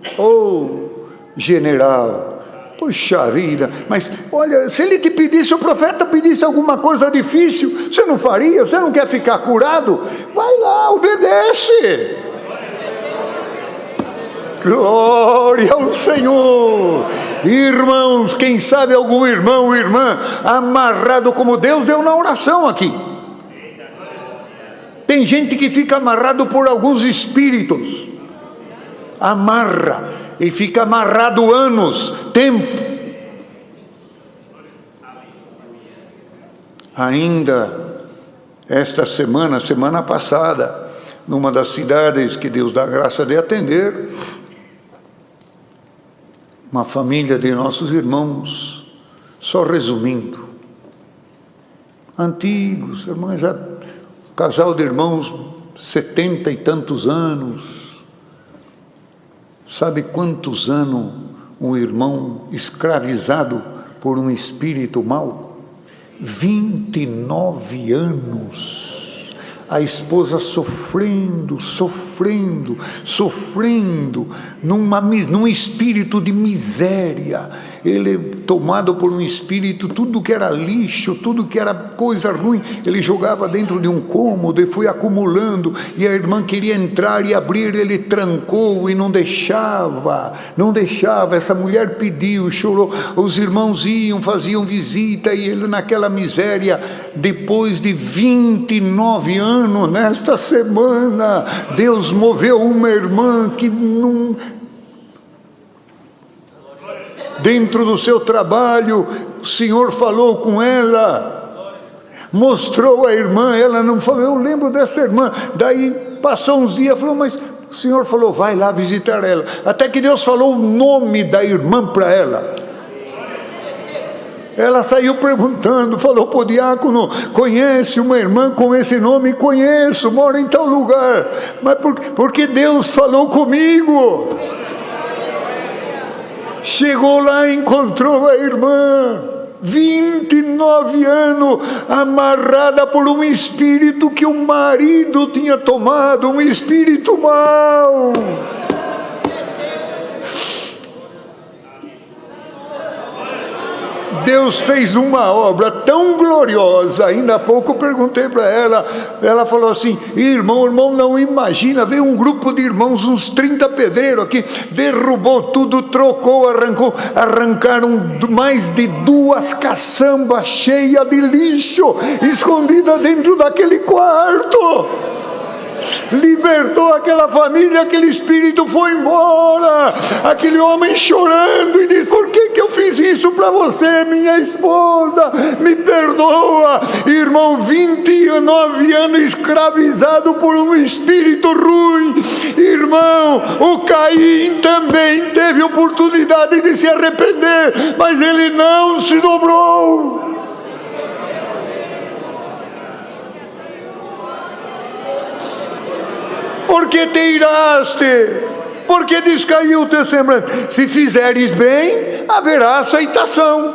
general, puxa vida, mas olha, se ele te pedisse, o profeta pedisse alguma coisa difícil, você não faria? Você não quer ficar curado? Vai lá, obedece. Glória ao Senhor. Irmãos, quem sabe algum irmão ou irmã amarrado como Deus deu na oração aqui. Tem gente que fica amarrado por alguns espíritos, amarra e fica amarrado anos, tempo. Ainda esta semana passada, numa das cidades que Deus dá graça de atender, uma família de nossos irmãos, só resumindo, antigos, irmãos, já casal de irmãos, 70 e tantos anos. Sabe quantos anos um irmão escravizado por um espírito mau? 29 anos. A esposa sofrendo, num espírito de miséria. Ele, tomado por um espírito, tudo que era lixo, tudo que era coisa ruim, ele jogava dentro de um cômodo e foi acumulando, e a irmã queria entrar e abrir, ele trancou e não deixava, essa mulher pediu, chorou, os irmãos iam, faziam visita, e ele naquela miséria, depois de 29 anos, nesta semana, Deus moveu uma irmã que não... Dentro do seu trabalho, o Senhor falou com ela, mostrou a irmã, ela não falou, eu lembro dessa irmã. Daí passou uns dias, falou, mas o Senhor falou, vai lá visitar ela. Até que Deus falou o nome da irmã para ela. Ela saiu perguntando, falou para o diácono, conhece uma irmã com esse nome? Conheço, mora em tal lugar. Mas porque Deus falou comigo. Chegou lá e encontrou a irmã, 29 anos, amarrada por um espírito que o marido tinha tomado, um espírito mau. Deus fez uma obra tão gloriosa. Ainda há pouco eu perguntei para ela, ela falou assim, irmão não imagina, veio um grupo de irmãos, uns 30 pedreiros aqui, derrubou tudo, trocou, arrancaram mais de 2 caçambas cheias de lixo, escondida dentro daquele quarto. Libertou aquela família, aquele espírito foi embora. Aquele homem chorando e diz, por que eu fiz isso para você, minha esposa? Me perdoa. Irmão, 29 anos escravizado por um espírito ruim. Irmão, o Caim também teve oportunidade de se arrepender, mas ele não se dobrou. Porque te iraste, porque descaiu o teu semblante. Se fizeres bem, haverá aceitação.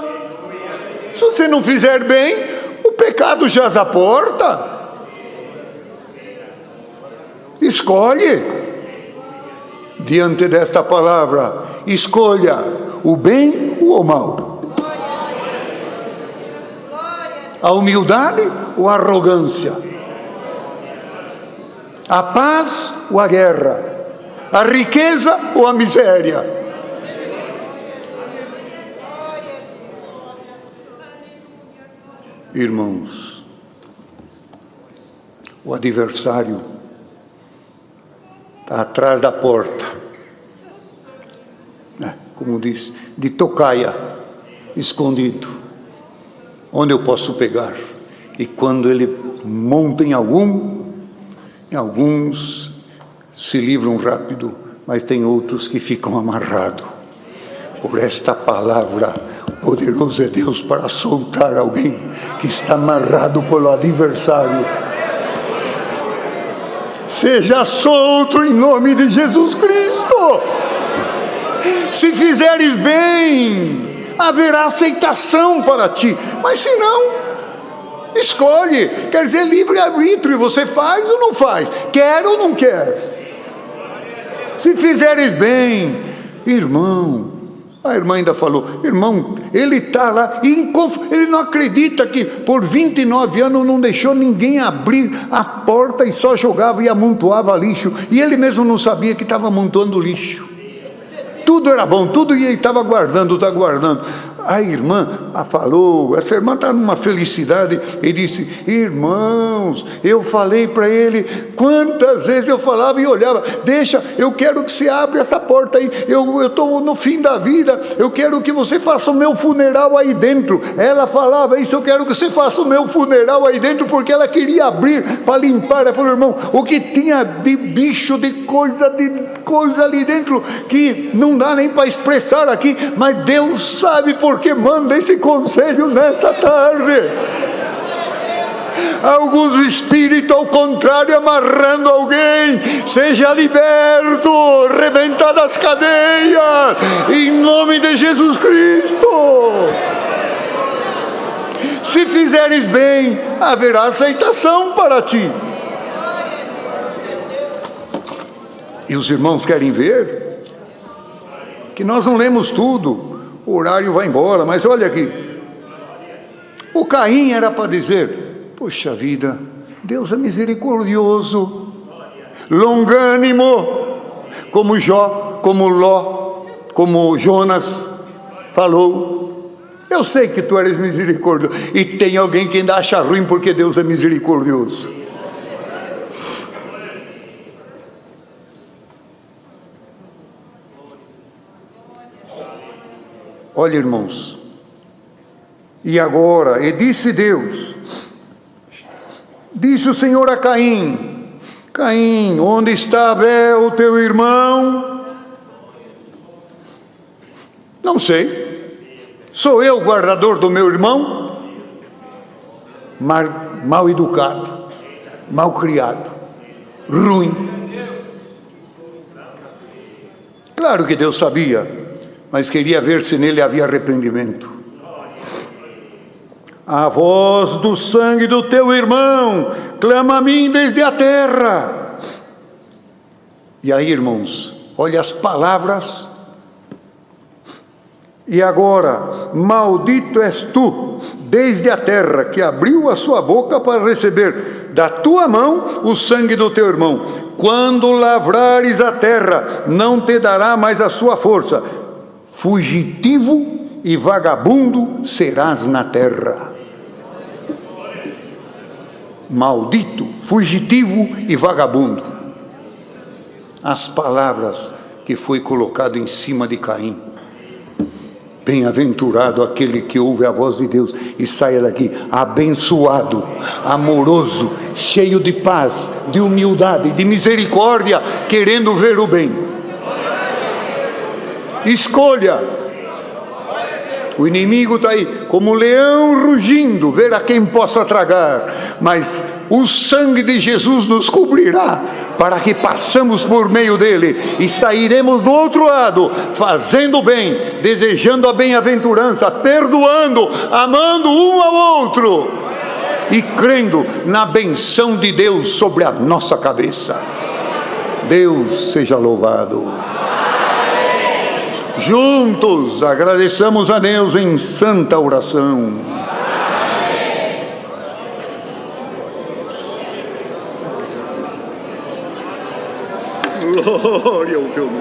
Se você não fizer bem, o pecado jaz à porta. Escolhe. Diante desta palavra, escolha o bem ou o mal. A humildade ou a arrogância. A paz ou a guerra, a riqueza ou a miséria. Irmãos, o adversário está atrás da porta, como diz, de tocaia, escondido, onde eu posso pegar. E quando ele monta em alguns se livram rápido, mas tem outros que ficam amarrados. Por esta palavra, poderoso é Deus para soltar alguém que está amarrado pelo adversário. Seja solto em nome de Jesus Cristo. Se fizeres bem, haverá aceitação para ti, mas se não, Escolhe, quer dizer, livre-arbítrio, você faz ou não faz, quer ou não quer. Se fizeres bem, irmão, a irmã ainda falou, irmão, ele está lá, ele não acredita que por 29 anos não deixou ninguém abrir a porta e só jogava e amontoava lixo, e ele mesmo não sabia que estava amontoando lixo. Tudo era bom, tudo ele estava guardando, está guardando. A irmã falou, essa irmã está numa felicidade, e disse, irmãos, eu falei para ele, quantas vezes eu falava e olhava, deixa, eu quero que você abra essa porta aí, eu estou no fim da vida, eu quero que você faça o meu funeral aí dentro. Ela falava isso, eu quero que você faça o meu funeral aí dentro, porque ela queria abrir para limpar. Ela falou, irmão, o que tinha de bicho, de coisa ali dentro, que não dá nem para expressar aqui, mas Deus sabe porque manda esse conselho nesta tarde. Alguns espíritos ao contrário amarrando alguém, seja liberto, rebentadas as cadeias, em nome de Jesus Cristo. Se fizeres bem, haverá aceitação para ti. E os irmãos querem ver que nós não lemos tudo, o horário vai embora, mas olha aqui, o Caim era para dizer, puxa vida, Deus é misericordioso, longânimo, como Jó, como Ló, como Jonas falou, eu sei que tu eres misericordioso, e tem alguém que ainda acha ruim porque Deus é misericordioso. Olha, irmãos, e agora, e disse Deus, disse o Senhor a Caim, Caim, onde está Abel, teu irmão? Não sei, sou eu o guardador do meu irmão? Mal educado, mal criado, ruim. Claro que Deus sabia, mas queria ver se nele havia arrependimento. A voz do sangue do teu irmão clama a mim desde a terra. E aí, irmãos, olha as palavras. E agora, maldito és tu, desde a terra, que abriu a sua boca para receber da tua mão o sangue do teu irmão. Quando lavrares a terra, não te dará mais a sua força. Fugitivo e vagabundo serás na terra. Maldito, fugitivo e vagabundo. As palavras que foi colocado em cima de Caim. Bem-aventurado aquele que ouve a voz de Deus e saia daqui abençoado, amoroso, cheio de paz, de humildade, de misericórdia, querendo ver o bem. Escolha. O inimigo está aí, como um leão rugindo, ver a quem possa tragar. Mas o sangue de Jesus nos cobrirá, para que passamos por meio dele e sairemos do outro lado, fazendo bem, desejando a bem-aventurança, perdoando, amando um ao outro e crendo na benção de Deus sobre a nossa cabeça. Deus seja louvado. Juntos agradeçamos a Deus em santa oração. Glória ao teu nome.